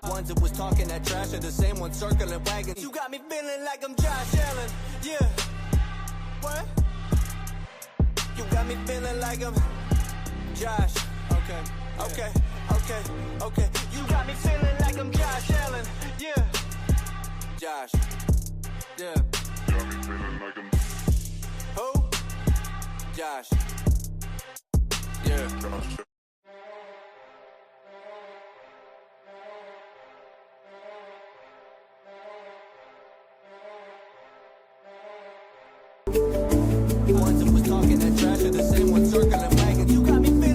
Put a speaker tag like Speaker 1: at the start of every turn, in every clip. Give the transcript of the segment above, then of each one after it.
Speaker 1: Ones that was talking that trash are the same ones circling wagons. You got me feeling like I'm Josh Allen. Yeah. What? You got me feeling like I'm Josh. Okay. You got me feeling like I'm Josh Allen. Yeah. Josh. Yeah. Got me feeling like I'm who? Josh. Yeah. Josh. Ones that was talking that trash are the same ones circling wagons. You got me feeling.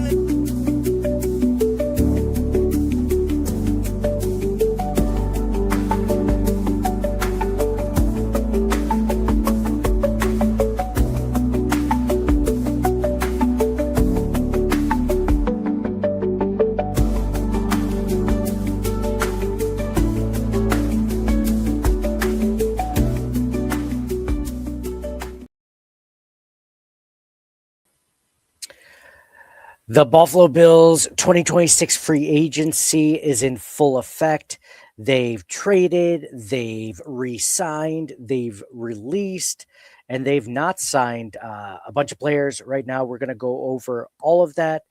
Speaker 2: The Buffalo Bills 2026 free agency is in full effect. They've traded, they've re-signed, they've released, and they've not signed a bunch of players. Right now, we're going to go over all of that,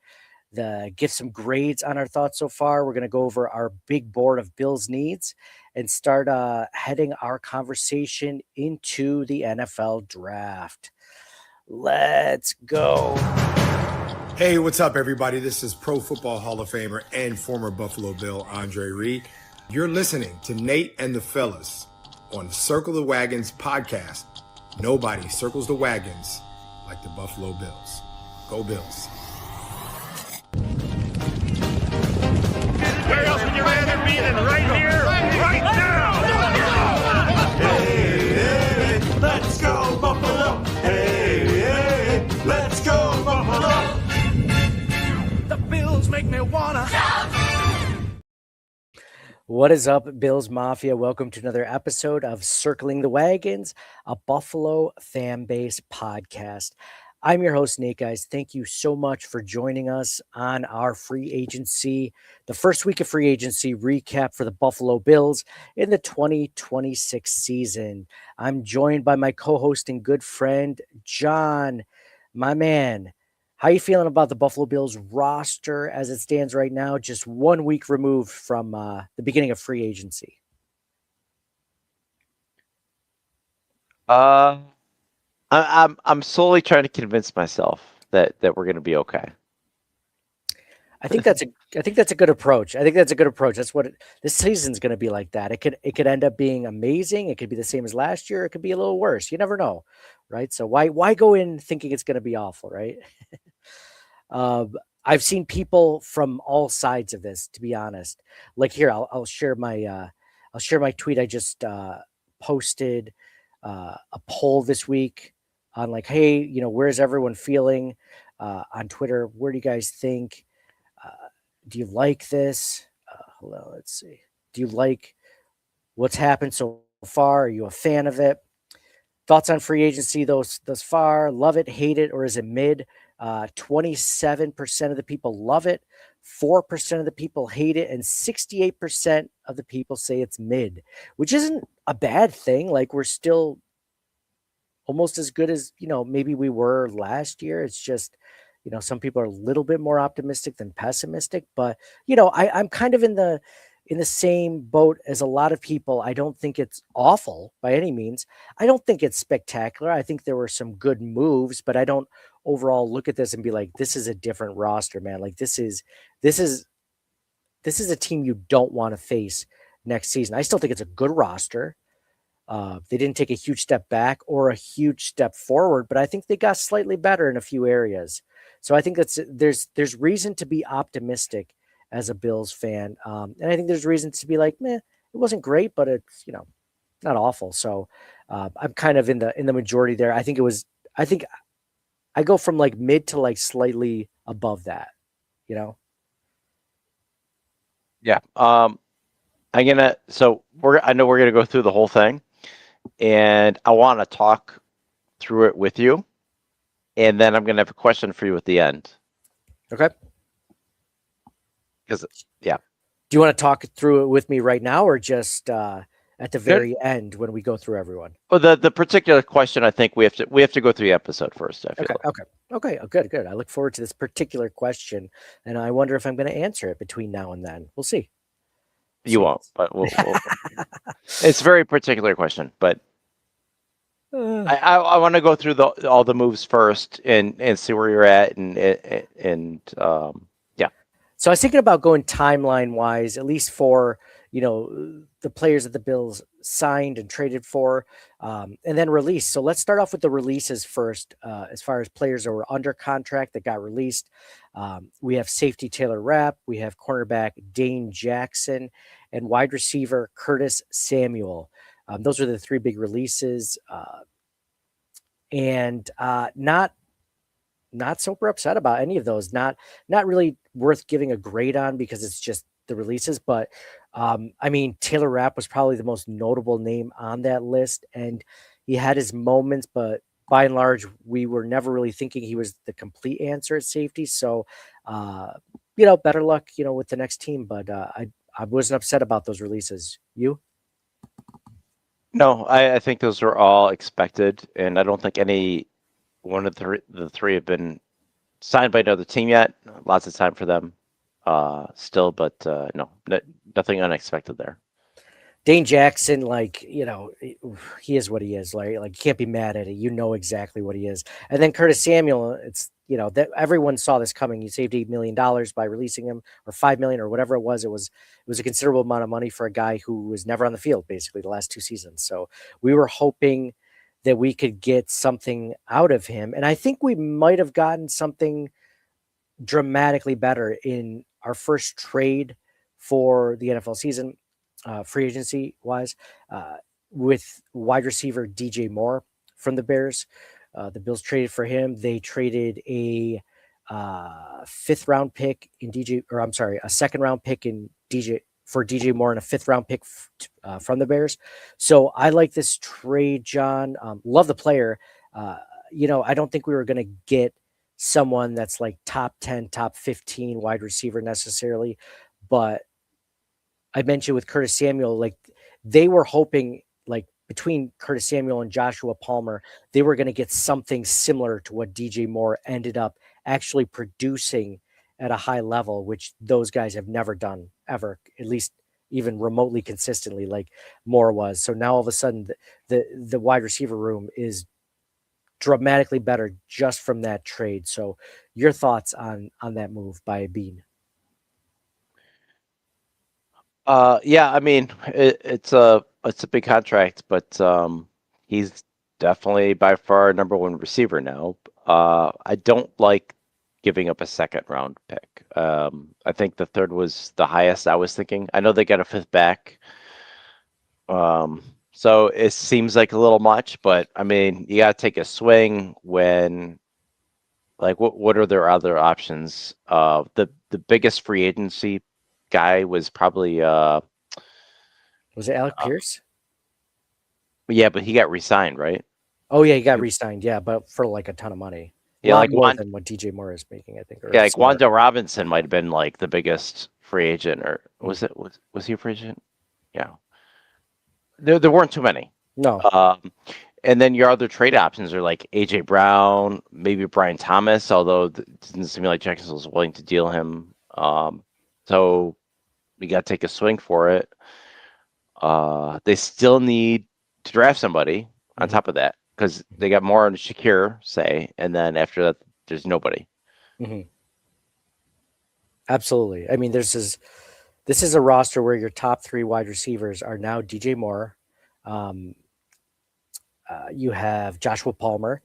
Speaker 2: give some grades on our thoughts so far. We're going to go over our big board of Bills needs and start heading our conversation into the NFL draft. Let's go.
Speaker 3: Hey, what's up, everybody? This is Pro Football Hall of Famer and former Buffalo Bill Andre Reed. You're listening to Nate and the Fellas on the Circle the Wagons podcast. Nobody circles the wagons like the Buffalo Bills. Go Bills.
Speaker 4: Where else would you rather be than right here, right now?
Speaker 5: Hey, let's go Buffalo. Hey, let's go Buffalo.
Speaker 1: The Bills make me wanna shout.
Speaker 2: What is up, Bills Mafia? Welcome to another episode of Circling the Wagons, a Buffalo fan base podcast. I'm your host, Nate, guys. Thank you so much for joining us on our free agency, the first week of free agency recap for the Buffalo Bills in the 2026 season. I'm joined by my co-host and good friend, John, my man. How you feeling about the Buffalo Bills roster as it stands right now, just 1 week removed from the beginning of free agency?
Speaker 6: I'm slowly trying to convince myself that we're going to be okay.
Speaker 2: I think that's a good approach. That's what this season's going to be like. That it could end up being amazing. It could be the same as last year. It could be a little worse. You never know, right? So why go in thinking it's going to be awful, right? I've seen people from all sides of this, to be honest. Like here, I'll share my tweet. I just posted a poll this week on like, hey, where's everyone feeling on Twitter? Where do you guys think? Do you like this? Hold on, let's see. Do you like what's happened so far? Are you a fan of it? Thoughts on free agency thus far? Love it, hate it, or is it mid? 27% of the people love it, 4% of the people hate it, and 68% of the people say it's mid, which isn't a bad thing. Like, we're still almost as good as, maybe we were last year. It's just, some people are a little bit more optimistic than pessimistic, but, I'm kind of in the same boat as a lot of people. I don't think it's awful by any means. I don't think it's spectacular. I think there were some good moves, but I don't overall look at this and be like, this is a different roster, man. Like this is a team you don't want to face next season. I still think it's a good roster. They didn't take a huge step back or a huge step forward, but I think they got slightly better in a few areas. So I think there's reason to be optimistic as a Bills fan. And I think there's reason to be like, meh, it wasn't great, but it's, not awful. So I'm kind of in the majority there. I think I go from like mid to like slightly above that,
Speaker 6: Yeah. I know we're gonna go through the whole thing, and I want to talk through it with you, and then I'm gonna have a question for you at the end.
Speaker 2: Okay.
Speaker 6: Because yeah.
Speaker 2: Do you want to talk through it with me right now, or just at the very end when we go through everyone?
Speaker 6: Well, the particular question, I think we have to go through the episode first. I feel
Speaker 2: Okay. Oh, good. I look forward to this particular question, and I wonder if I'm going to answer it between now and then. We'll see.
Speaker 6: You won't, but we'll it's a very particular question, but I want to go through all the moves first and see where you're at and yeah.
Speaker 2: So I was thinking about going timeline wise, at least for the players that the Bills signed and traded for, and then released. So let's start off with the releases first. As far as players that were under contract that got released, we have safety Taylor Rapp, we have cornerback Dane Jackson, and wide receiver Curtis Samuel. Those are the three big releases, and not super upset about any of those. Not really worth giving a grade on because it's just the releases, but I mean, Taylor Rapp was probably the most notable name on that list, and he had his moments, but by and large, we were never really thinking he was the complete answer at safety. So, better luck, with the next team. But I wasn't upset about those releases. You?
Speaker 6: No, I think those are all expected, and I don't think any one of the three have been signed by another team yet. Lots of time for them still, but no, nothing unexpected there.
Speaker 2: Dane Jackson, he is what he is. Like you can't be mad at it. You know exactly what he is. And then Curtis Samuel, it's that everyone saw this coming. He saved $8 million by releasing him, or $5 million, or whatever it was. It was a considerable amount of money for a guy who was never on the field basically the last 2 seasons. So we were hoping that we could get something out of him, and I think we might have gotten something dramatically better in our first trade for the NFL season, free agency wise, with wide receiver DJ Moore from the Bears. The Bills traded for him. They traded a 5th round pick in a 2nd round pick in DJ Moore and a 5th round pick from the Bears. So I like this trade, John. Love the player. I don't think we were going to get someone that's like top 10, top 15 wide receiver necessarily, but I mentioned with Curtis Samuel, like they were hoping, like between Curtis Samuel and Joshua Palmer, they were going to get something similar to what DJ Moore ended up actually producing at a high level, which those guys have never done ever, at least even remotely consistently like Moore was. So now all of a sudden the wide receiver room is dramatically better just from that trade. So your thoughts on that move by Bean?
Speaker 6: Yeah, I mean, it's a big contract, but he's definitely by far number one receiver now. I don't like giving up a 2nd round pick. I think the 3rd was the highest I was thinking. I know they got a 5th back. So it seems like a little much, but I mean, you got to take a swing when, like, what are their other options? The biggest free agency guy was probably
Speaker 2: was it Alec Pierce?
Speaker 6: Yeah, but he got re-signed, right?
Speaker 2: Oh yeah, he got re-signed. Yeah, but for like a ton of money.
Speaker 6: Yeah, like
Speaker 2: more than what DJ Moore is making, I think.
Speaker 6: Yeah, like Wando Robinson might have been like the biggest free agent, or was he a free agent? Yeah. There weren't too many.
Speaker 2: No.
Speaker 6: And then your other trade options are like AJ Brown, maybe Brian Thomas, although it doesn't seem like Jacksonville was willing to deal him. So we got to take a swing for it. They still need to draft somebody on top of that because they got more on Shakir, say, and then after that, there's nobody.
Speaker 2: Mm-hmm. Absolutely. I mean, this is a roster where your top 3 wide receivers are now DJ Moore. You have Joshua Palmer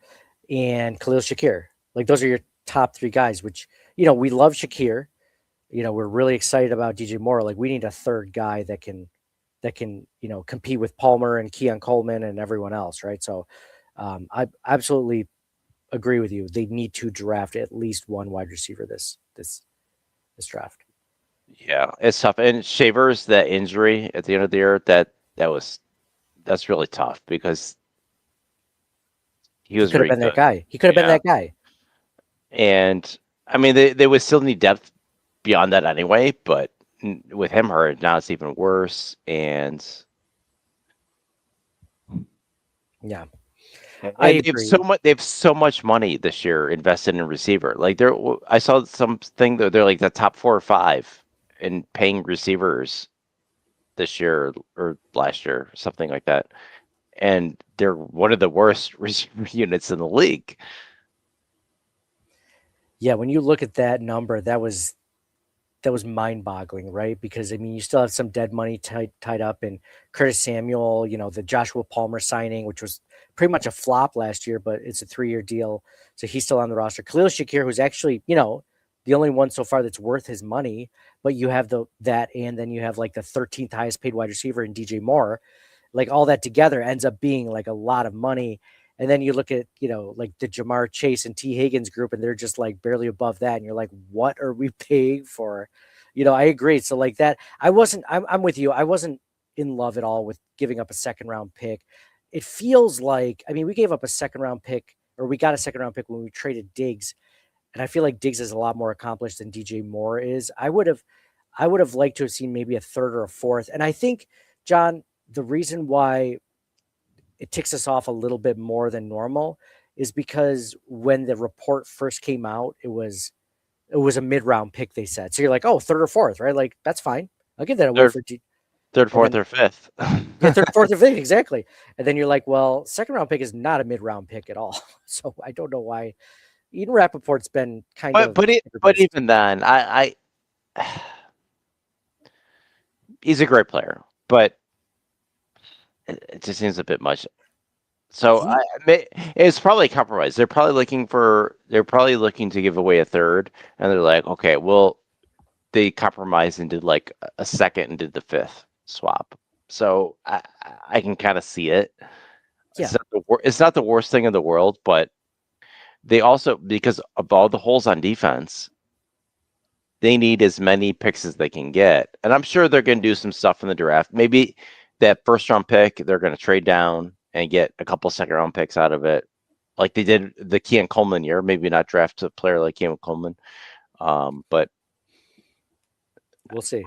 Speaker 2: and Khalil Shakir. Like those are your top 3 guys, which, we love Shakir. We're really excited about DJ Moore. Like we need a 3rd guy that can, compete with Palmer and Keon Coleman and everyone else. Right. So I absolutely agree with you. They need to draft at least one wide receiver this draft.
Speaker 6: Yeah, it's tough. And Shavers, that injury at the end of the year, that's really tough because he could
Speaker 2: have been that guy. He could have been that guy.
Speaker 6: And I mean, they would still need depth beyond that anyway. But with him hurt, now it's even worse. And
Speaker 2: Yeah.
Speaker 6: and
Speaker 2: I
Speaker 6: they have
Speaker 2: agree.
Speaker 6: so much. They have so much money this year invested in receiver. Like I saw something that they're like the top 4 or 5 in paying receivers this year or last year, something like that. And they're one of the worst receiver units in the league.
Speaker 2: Yeah, when you look at that number, that was mind-boggling, right? Because I mean, you still have some dead money tied up in Curtis Samuel, the Joshua Palmer signing, which was pretty much a flop last year, but it's a 3-year deal, so he's still on the roster. Khalil Shakir, who's actually, the only one so far that's worth his money, but you have that, and then you have like the 13th highest paid wide receiver in DJ Moore. Like all that together ends up being like a lot of money. And then you look at, like the Jamar Chase and T. Higgins group, and they're just like barely above that. And you're like, what are we paying for? I agree. So like that, I'm with you. I wasn't in love at all with giving up a second round pick. It feels like, I mean, we gave up a second round pick, or we got a second round pick when we traded Diggs. And I feel like Diggs is a lot more accomplished than DJ Moore is. I would have liked to have seen maybe a third or a fourth. And I think, John, the reason why it ticks us off a little bit more than normal is because when the report first came out, it was a mid-round pick, they said. So you're like, oh, third or fourth, right? Like, that's fine. I'll give that away for
Speaker 6: third, fourth, or fifth.
Speaker 2: Yeah, third, fourth, or fifth, exactly. And then you're like, well, second round pick is not a mid-round pick at all. So I don't know why. Eden Rappaport's been kind of,
Speaker 6: but even then, I he's a great player, but it just seems a bit much. So it's probably a compromise. They're probably looking to give away a third, and they're like, okay, well, they compromised and did like a second and did the fifth swap. So I can kind of see it.
Speaker 2: Yeah.
Speaker 6: It's not the worst thing in the world, but they also, because of all the holes on defense, they need as many picks as they can get. And I'm sure they're going to do some stuff in the draft. Maybe that first round pick, they're going to trade down and get a couple second round picks out of it, like they did the Keon Coleman year. Maybe not draft a player like Keon Coleman, but
Speaker 2: we'll see.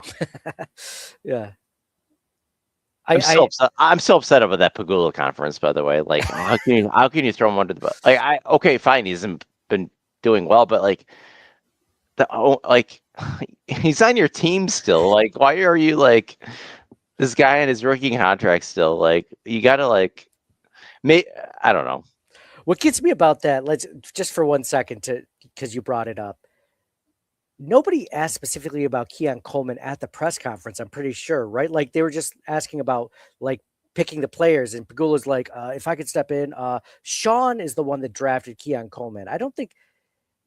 Speaker 2: Yeah.
Speaker 6: I'm so upset about that Pagula conference, by the way. Like, how can you throw him under the bus? Like, okay, fine, he hasn't been doing well, but like, he's on your team still. Like, why are you like this guy in his rookie contract still? Like, you gotta I don't know.
Speaker 2: What gets me about that, let's just for 1 second because you brought it up. Nobody asked specifically about Keon Coleman at the press conference, I'm pretty sure, right? Like they were just asking about like picking the players, and Pagula's like, if I could step in, Sean is the one that drafted Keon Coleman. I don't think,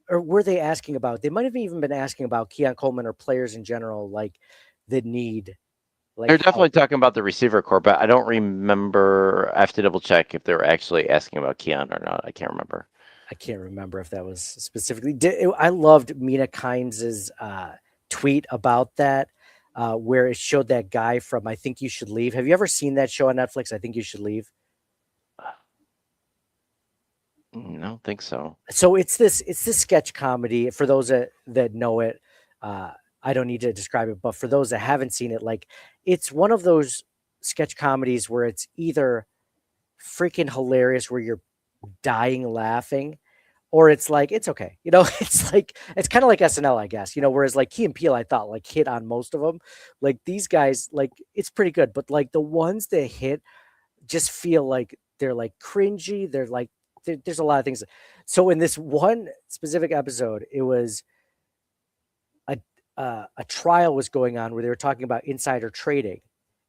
Speaker 2: or were they asking about, they might have even been asking about Keon Coleman or players in general, like that need. Like
Speaker 6: they're definitely talking about the receiver core, but I don't remember. I have to double check if they were actually asking about Keon or not. I can't remember.
Speaker 2: I can't remember if that was specifically. I loved Mina Kimes' tweet about that, where it showed that guy from I Think You Should Leave. Have you ever seen that show on Netflix? I Think You Should Leave.
Speaker 6: I don't think so.
Speaker 2: So it's this sketch comedy. For those that know it, I don't need to describe it, but for those that haven't seen it, like it's one of those sketch comedies where it's either freaking hilarious, where you're dying laughing, or it's like it's okay, it's kind of like SNL, I guess, whereas like Key and Peele, I thought like hit on most of them. Like these guys, like it's pretty good, but like the ones that hit just feel like they're like cringy. They're like there's a lot of things. So in this one specific episode, it was a trial was going on where they were talking about insider trading,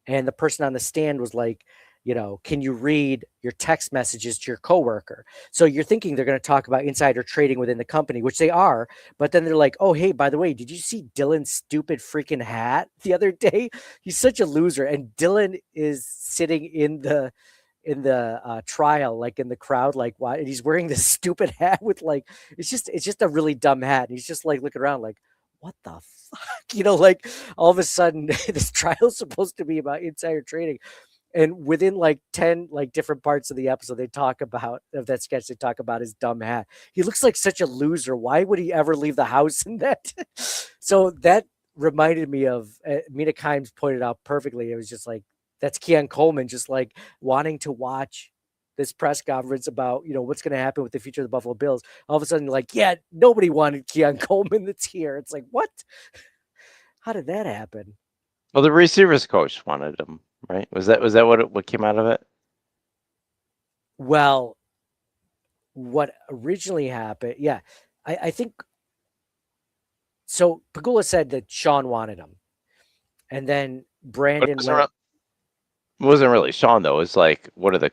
Speaker 2: and the person on the stand was like, can you read your text messages to your coworker? So you're thinking they're going to talk about insider trading within the company, which they are. But then they're like, oh, hey, by the way, did you see Dylan's stupid freaking hat the other day? He's such a loser. And Dylan is sitting in the trial, like in the crowd, like why? And he's wearing this stupid hat with like, it's just a really dumb hat. And he's just like looking around like, what the fuck? Like all of a sudden this trial is supposed to be about insider trading. And within like 10 like different parts of the episode, they talk about his dumb hat. He looks like such a loser. Why would he ever leave the house in that? So that reminded me of Mina Kimes pointed out perfectly. It was just like, that's Keon Coleman, just like wanting to watch this press conference about, what's going to happen with the future of the Buffalo Bills. All of a sudden, like, yeah, nobody wanted Keon Coleman that's here. It's like, what? How did that happen?
Speaker 6: Well, the receivers coach wanted him, right? Was that what came out of it?
Speaker 2: Well, what originally happened, yeah, I think so. Pagula said that Sean wanted him, and then Brandon
Speaker 6: It wasn't really Sean though. It was like one of the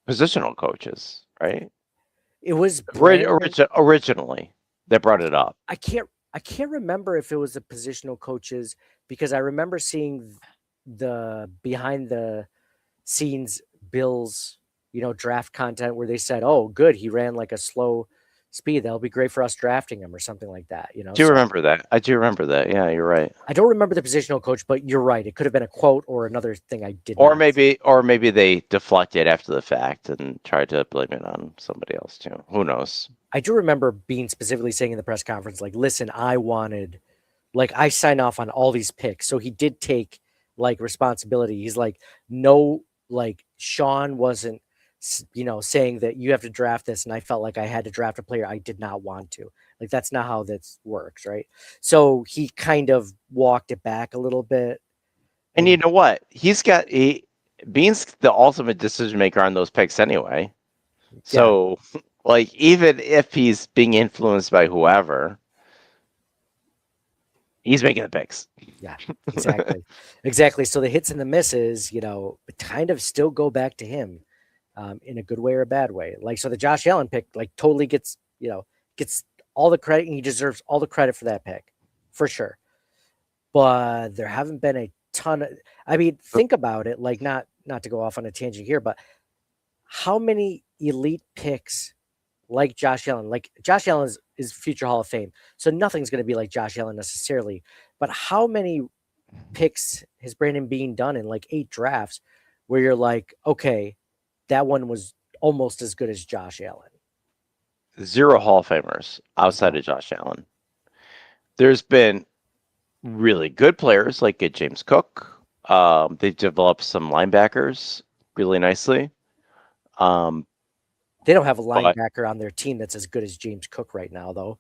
Speaker 6: positional coaches, right?
Speaker 2: It was Brandon,
Speaker 6: originally that brought it up.
Speaker 2: I can't remember if it was the positional coaches, because I remember seeing the behind the scenes Bills, draft content where they said, "Oh, good, he ran like a slow speed. That'll be great for us drafting him," or something like that.
Speaker 6: Do you remember that? I do remember that. Yeah, you're right.
Speaker 2: I don't remember the positional coach, but you're right. It could have been a quote or another thing I did.
Speaker 6: Or maybe they deflected after the fact and tried to blame it on somebody else too. Who knows?
Speaker 2: I do remember Bean specifically saying in the press conference, like, listen, I signed off on all these picks. So he did take like responsibility. He's like, no, like Sean wasn't, saying that you have to draft this. And I felt like I had to draft a player I did not want to. Like, that's not how this works. Right. So he kind of walked it back a little bit.
Speaker 6: And you know what? Bean's the ultimate decision maker on those picks anyway. So like, even if he's being influenced by whoever, he's making the picks.
Speaker 2: Yeah, exactly. Exactly. So the hits and the misses, kind of still go back to him, in a good way or a bad way. Like, so the Josh Allen pick, like, totally gets all the credit, and he deserves all the credit for that pick, for sure. But there haven't been a ton of, think about it, like, not to go off on a tangent here, but how many elite picks like Josh Allen is future Hall of Fame. So nothing's going to be like Josh Allen necessarily, but how many picks has Brandon Beane done in like 8 drafts where you're like, okay, that one was almost as good as Josh Allen?
Speaker 6: 0 Hall of Famers outside of Josh Allen. There's been really good players like James Cook. They've developed some linebackers really nicely.
Speaker 2: They don't have a linebacker on their team that's as good as James Cook right now, though.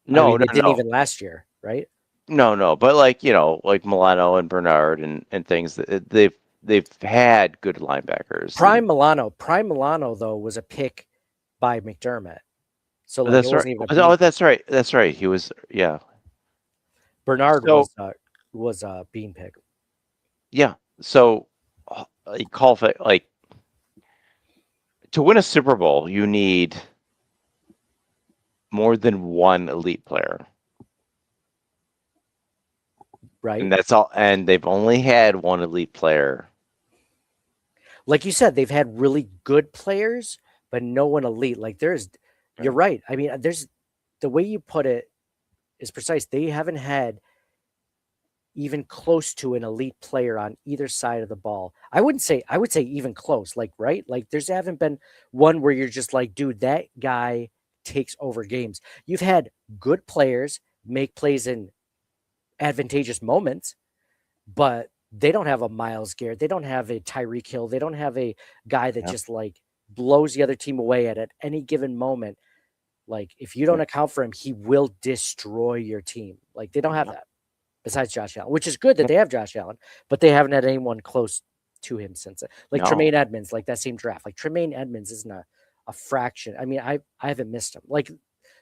Speaker 6: No,
Speaker 2: they didn't even last year, right?
Speaker 6: No, but like Milano and Bernard and things, they've had good linebackers.
Speaker 2: Prime Milano though was a pick by McDermott, so like,
Speaker 6: that's right. That's right. He was, yeah.
Speaker 2: Bernard was a Bean pick.
Speaker 6: Yeah. So you call it like, to win a Super Bowl, you need more than one elite player.
Speaker 2: Right.
Speaker 6: And that's all. And they've only had one elite player.
Speaker 2: Like you said, they've had really good players, but no one elite. Like you're right. There's, the way you put it is precise. They haven't had even close to an elite player on either side of the ball. I would say even close, like, right? Like, there's haven't been one where you're just like, dude, that guy takes over games. You've had good players make plays in advantageous moments, but they don't have a Myles Garrett. They don't have a Tyreek Hill. They don't have a guy that just like blows the other team away at any given moment. Like, if you don't account for him, he will destroy your team. Like, they don't have that. Besides Josh Allen, which is good that they have Josh Allen, but they haven't had anyone close to him since. Like Tremaine Edmonds, like that same draft. Like Tremaine Edmonds isn't a fraction. I haven't missed him. Like,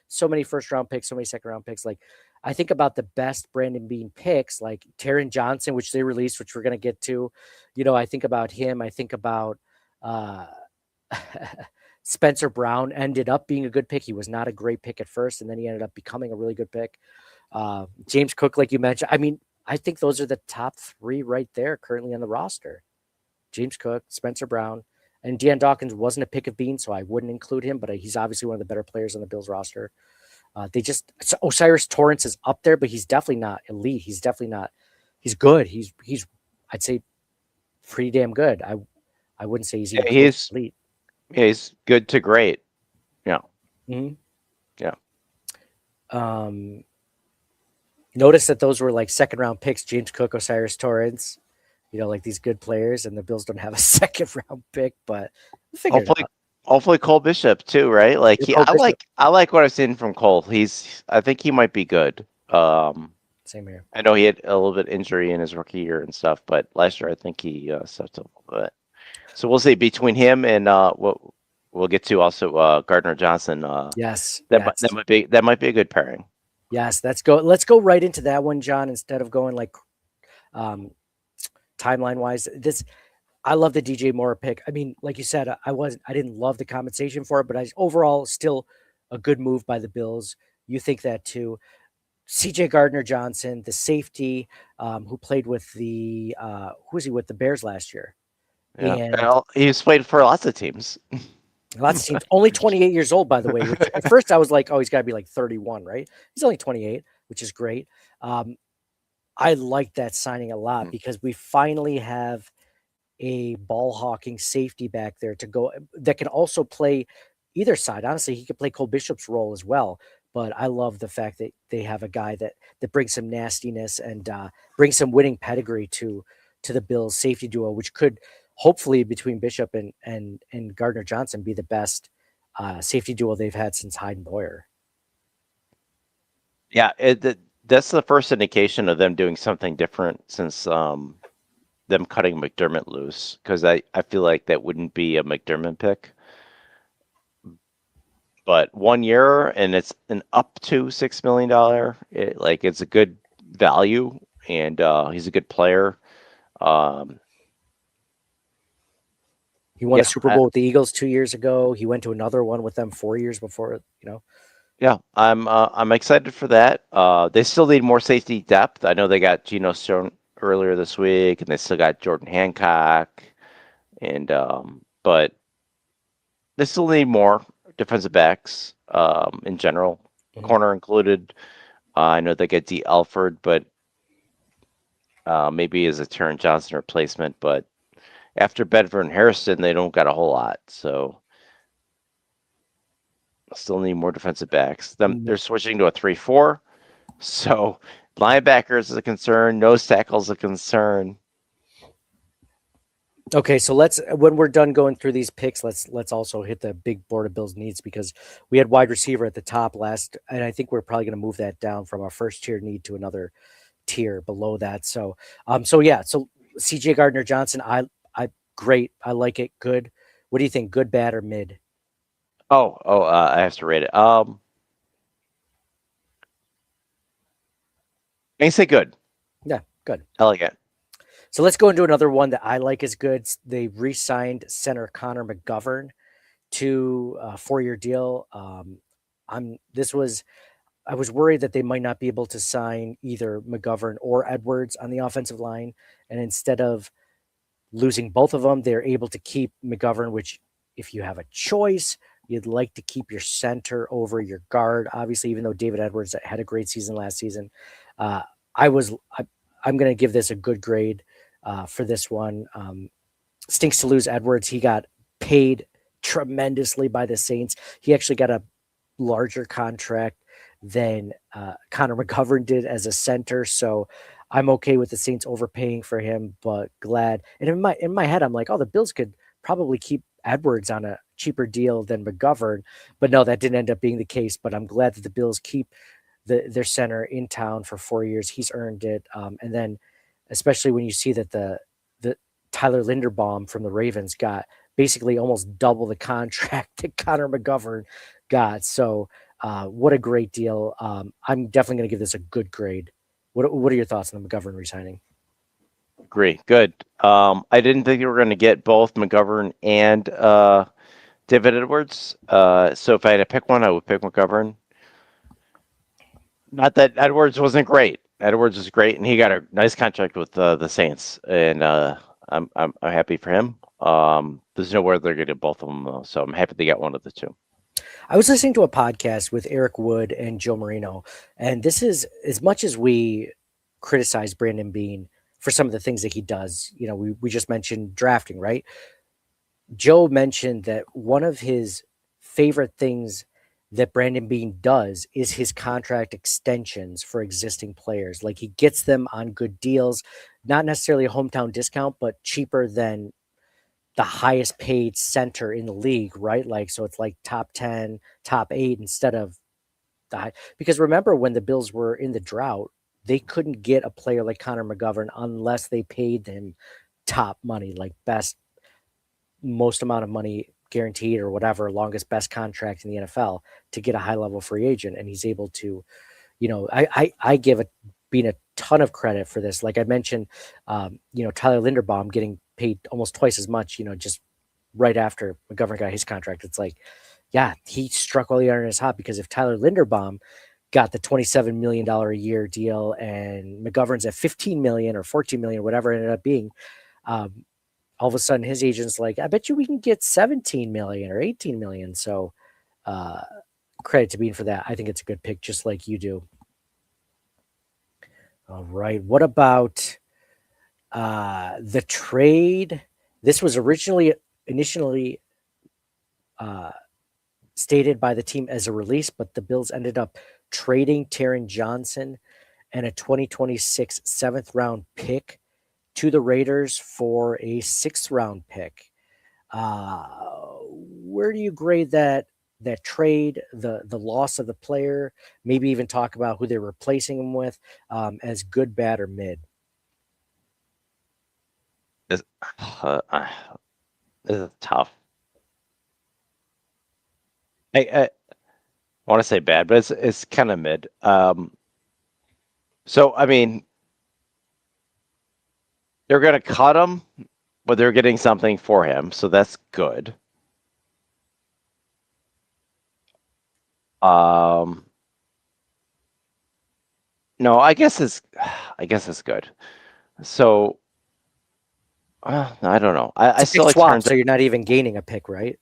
Speaker 2: so many first round picks, so many second round picks. Like, I think about the best Brandon Beane picks, like Taron Johnson, which they released, which we're going to get to. I think about him. I think about Spencer Brown ended up being a good pick. He was not a great pick at first, and then he ended up becoming a really good pick. James Cook, like you mentioned, I think those are the top 3 right there currently on the roster. James Cook, Spencer Brown, and Deion Dawkins wasn't a pick of Bean, so I wouldn't include him, but he's obviously one of the better players on the Bills roster. Osiris Torrance is up there, but he's definitely not elite. He's definitely not, he's good. He's I'd say pretty damn good. I wouldn't say he's even elite.
Speaker 6: Yeah, he's good to great. Yeah.
Speaker 2: Mm-hmm.
Speaker 6: Yeah.
Speaker 2: Notice that those were like second round picks, James Cook, Osiris Torrance, like these good players, and the Bills don't have a second round pick, but we'll figure it out.
Speaker 6: Hopefully Cole Bishop too, right? Like I like what I've seen from Cole. I think he might be good.
Speaker 2: Same here.
Speaker 6: I know he had a little bit injury in his rookie year and stuff, but last year I think he stepped up a bit. So we'll see between him and what we'll get to also Gardner Johnson.
Speaker 2: Yes,
Speaker 6: that might be a good pairing.
Speaker 2: Yes, let's go right into that one, John, instead of going like timeline wise. I love the DJ Moore pick. I mean, like you said, I didn't love the compensation for it, but overall still a good move by the Bills. You think that too. CJ Gardner Johnson, the safety, who played with the who was he with the Bears last year?
Speaker 6: Yeah, and he's played for lots of teams.
Speaker 2: Lots of teams. Only 28 years old, by the way. Which at first I was like, oh, he's got to be like 31, right? He's only 28, which is great. I like that signing a lot because we finally have a ball hawking safety back there to go that can also play either side. Honestly, he could play Cole Bishop's role as well. But I love the fact that they have a guy that brings some nastiness and brings some winning pedigree to the Bills safety duo, which could hopefully between Bishop and Gardner Johnson be the best safety duo they've had since Hyde and Boyer.
Speaker 6: Yeah, that's the first indication of them doing something different since them cutting McDermott loose, because I feel like that wouldn't be a McDermott pick. But 1 year and it's an up to $6 million. It's a good value, and he's a good player.
Speaker 2: He won a Super Bowl with the Eagles 2 years ago. He went to another one with them 4 years before.
Speaker 6: Yeah, I'm excited for that. They still need more safety depth. I know they got Geno Stone earlier this week, and they still got Jordan Hancock, and but they still need more defensive backs in general, corner included. I know they get D. Alford, but maybe as a Taron Johnson replacement. But after Bedford and Harrison, they don't got a whole lot. So still need more defensive backs. They're switching to a 3-4. So linebackers is a concern. Nose tackle is a concern.
Speaker 2: Okay, so when we're done going through these picks, let's also hit the big board of Bills needs, because we had wide receiver at the top last, and I think we're probably going to move that down from our first tier need to another tier below that. So CJ Gardner Johnson, I great, I like it, good. What do you think? Good, bad, or mid?
Speaker 6: I have to rate it. I can say good.
Speaker 2: Yeah, good.
Speaker 6: I like it.
Speaker 2: So let's go into another one that I like is good. They re-signed center Connor McGovern to a 4-year deal. I was worried that they might not be able to sign either McGovern or Edwards on the offensive line. And instead of losing both of them, they're able to keep McGovern, which if you have a choice, you'd like to keep your center over your guard. Obviously, even though David Edwards had a great season last season, I'm going to give this a good grade. For this one, stinks to lose Edwards. He got paid tremendously by the Saints. He actually got a larger contract than Connor McGovern did as a center. So I'm okay with the Saints overpaying for him, but glad. And in my head, I'm like, oh, the Bills could probably keep Edwards on a cheaper deal than McGovern. But no, that didn't end up being the case. But I'm glad that the Bills keep their center in town for 4 years. He's earned it. And then especially when you see that the Tyler Linderbaum from the Ravens got basically almost double the contract that Connor McGovern got. So what a great deal. I'm definitely going to give this a good grade. What are your thoughts on the McGovern re-signing?
Speaker 6: Agree. Good. I didn't think you were going to get both McGovern and David Edwards. So if I had to pick one, I would pick McGovern. Not that Edwards wasn't great. Edwards is great, and he got a nice contract with the Saints, and I'm happy for him. There's nowhere they're going to get both of them, though, so I'm happy they got one of the two.
Speaker 2: I was listening to a podcast with Eric Wood and Joe Marino, and this is, as much as we criticize Brandon Beane for some of the things that he does, we just mentioned drafting, right? Joe mentioned that one of his favorite things that Brandon Beane does is his contract extensions for existing players. Like he gets them on good deals, not necessarily a hometown discount, but cheaper than the highest paid center in the league, right? Like, so it's like top 10, top 8 instead of the high. Because remember when the Bills were in the drought, they couldn't get a player like Connor McGovern unless they paid him top money, like most amount of money guaranteed or whatever, longest, best contract in the NFL to get a high level free agent. And he's able to, I give Beane a ton of credit for this. Like I mentioned, Tyler Linderbaum getting paid almost twice as much, just right after McGovern got his contract. It's like, yeah, he struck while the iron is hot, because if Tyler Linderbaum got the $27 million a year deal and McGovern's at $15 million or $14 million, whatever it ended up being, all of a sudden his agent's like, I bet you we can get 17 million or 18 million. So credit to Beane for that. I think it's a good pick, just like you do. All right. What about the trade? This was initially stated by the team as a release, but the Bills ended up trading Taron Johnson and a 2026 7th round pick to the Raiders for a 6th round pick. Where do you grade that trade, the loss of the player, maybe even talk about who they're replacing him with, as good, bad, or mid?
Speaker 6: This is tough. I want to say bad, but it's kind of mid. So I mean, they're going to cut him, but they're getting something for him, so that's good. No, I guess it's good. So I don't know. I still like
Speaker 2: swap, so you're not even gaining a pick, right?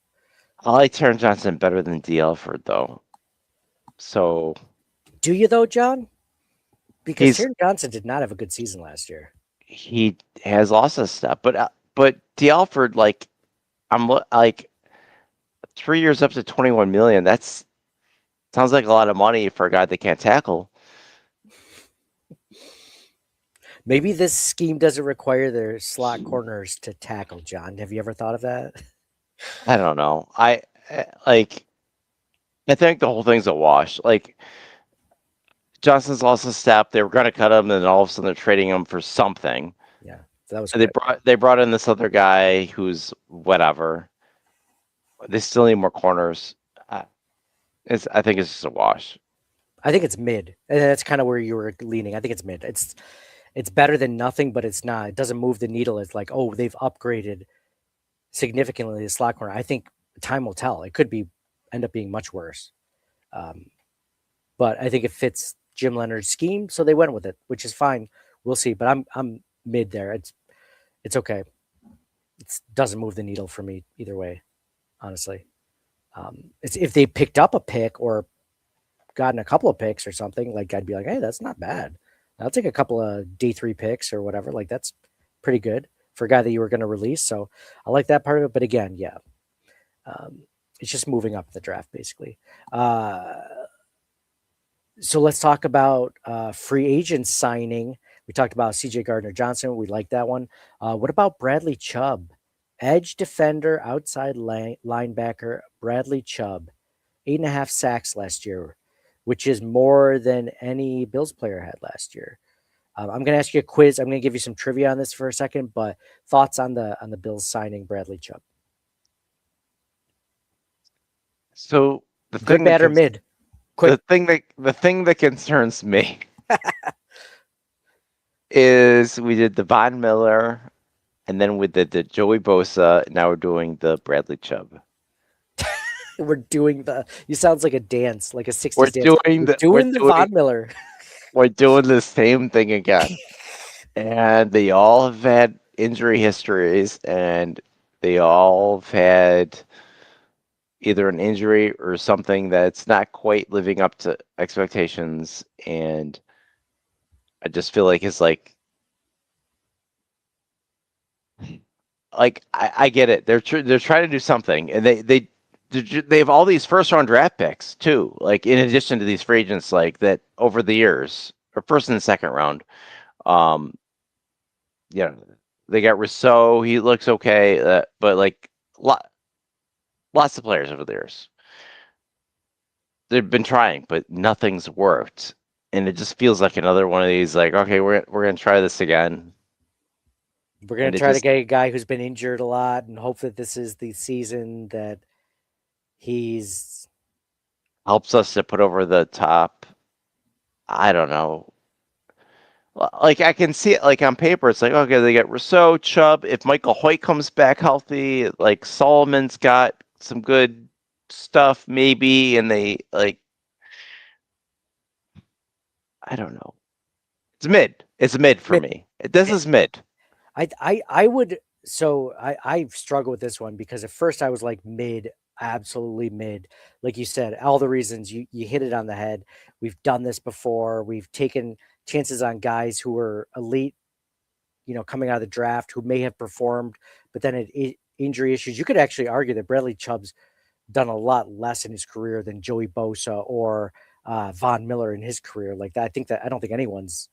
Speaker 6: I like Taron Johnson better than D. Elford, though. So,
Speaker 2: do you though, John? Because Taron Johnson did not have a good season last year.
Speaker 6: He has lost a step, but D. Elford, like, I'm like 3 years up to 21 million. That's sounds like a lot of money for a guy that can't tackle.
Speaker 2: Maybe this scheme doesn't require their slot corners to tackle, John. Have you ever thought of that?
Speaker 6: I don't know. I think the whole thing's a wash. Like, Johnson's lost a step. They were going to cut him, and then all of a sudden they're trading him for something.
Speaker 2: Yeah, that was.
Speaker 6: They brought in this other guy who's whatever. They still need more corners. I think it's just a wash.
Speaker 2: I think it's mid, and that's kind of where you were leaning. I think it's mid. It's better than nothing, but it's not. It doesn't move the needle. It's like, oh, they've upgraded significantly the slot corner. I think time will tell. It could end up being much worse. But I think it fits Jim Leonard's scheme, so they went with it, which is fine. We'll see. But I'm mid there. It's okay. It doesn't move the needle for me either way, honestly. It's if they picked up a pick or gotten a couple of picks or something, like I'd be like, hey, that's not bad. I'll take a couple of D3 picks or whatever. Like, that's pretty good for a guy that you were going to release. So I like that part of it. But again, yeah, it's just moving up the draft, basically. So let's talk about free agent signing. We talked about CJ Gardner-Johnson. We like that one. What about Bradley Chubb? Edge defender, outside linebacker, Bradley Chubb. 8.5 sacks last year, which is more than any Bills player had last year. I'm going to ask you a quiz. I'm going to give you some trivia on this for a second, but thoughts on the Bills signing Bradley Chubb?
Speaker 6: So the
Speaker 2: good, bad, or mid? Quick.
Speaker 6: The thing that concerns me is we did the Von Miller, and then we did the Joey Bosa. Now we're doing the Bradley Chubb.
Speaker 2: We're doing you sounds like a dance, like a 60s
Speaker 6: we're
Speaker 2: dance. Doing the Von Miller.
Speaker 6: We're doing the same thing again. And they all have had injury histories, and they all have had either an injury or something that's not quite living up to expectations. And I just feel like it's like I get it. They're trying to do something, and they they have all these first round draft picks too. Like in addition to these free agents, like that over the years, or first and second round. Yeah, they got Rousseau. He looks okay, but like lots of players over the years. They've been trying, but nothing's worked, and it just feels like another one of these. Like, okay, we're gonna try this again.
Speaker 2: We're going to try to get a guy who's been injured a lot and hope that this is the season that he's
Speaker 6: helps us to put over the top. I don't know. Like I can see it like on paper, it's like, okay, they get Rousseau, Chubb. If Michael Hoyt comes back healthy, like Solomon's got some good stuff, maybe, and they like, I don't know. It's mid. It's mid for me. This is mid.
Speaker 2: I would, so I struggle with this one because at first I was like mid, absolutely mid. Like you said, all the reasons you hit it on the head. We've done this before. We've taken chances on guys who were elite, coming out of the draft, who may have performed, but then injury issues. You could actually argue that Bradley Chubb's done a lot less in his career than Joey Bosa or Von Miller in his career. Like that, I don't think anyone's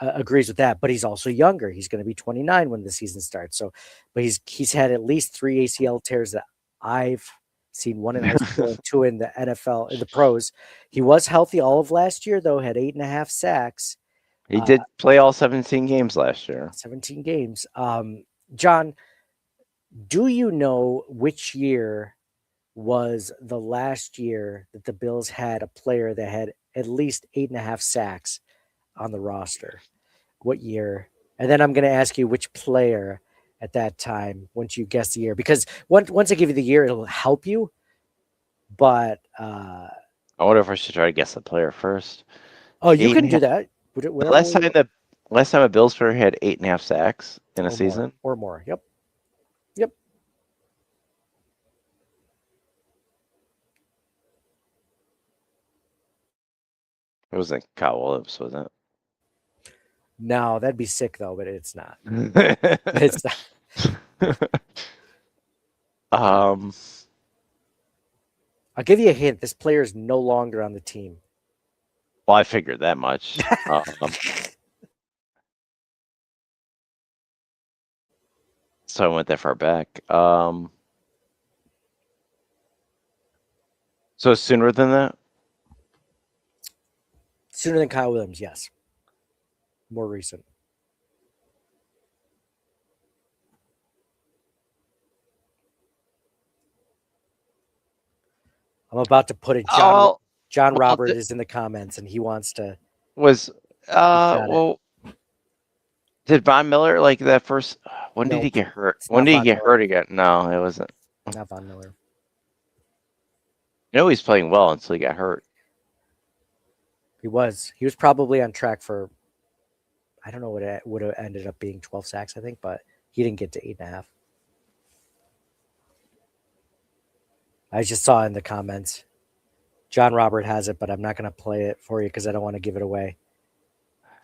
Speaker 2: agrees with that, but he's also younger. He's going to be 29 when the season starts. So, but he's had at least 3 ACL tears that I've seen, one in high school and 2 in the NFL, in the pros. He was healthy all of last year, though, had 8.5 sacks.
Speaker 6: He did play all 17 games last year.
Speaker 2: 17 games. John, do you know which year was the last year that the Bills had a player that had at least 8.5 sacks on the roster? What year? And then I'm going to ask you which player at that time once you guess the year, because once I give you the year, it'll help you. But
Speaker 6: I wonder if I should try to guess the player first.
Speaker 2: Oh, you can do that.
Speaker 6: Last time a Bills player had 8.5 sacks in a season
Speaker 2: or more. Yep.
Speaker 6: It wasn't Kyle Williams, was it?
Speaker 2: No, that'd be sick though, but it's not. It's not. I'll give you a hint. This player is no longer on the team.
Speaker 6: Well, I figured that much. So I went that far back. So sooner than that?
Speaker 2: Sooner than Kyle Williams, yes. More recent. I'm about to put it. John Robert is in the comments, and he wants to.
Speaker 6: Did Von Miller like that first? When did he get hurt? When did he get hurt again? No, it wasn't.
Speaker 2: Not Von Miller.
Speaker 6: He's playing well until he got hurt.
Speaker 2: He was probably on track for, I don't know what it would have ended up being, 12 sacks, I think, but he didn't get to 8.5. I just saw in the comments. John Robert has it, but I'm not going to play it for you because I don't want to give it away.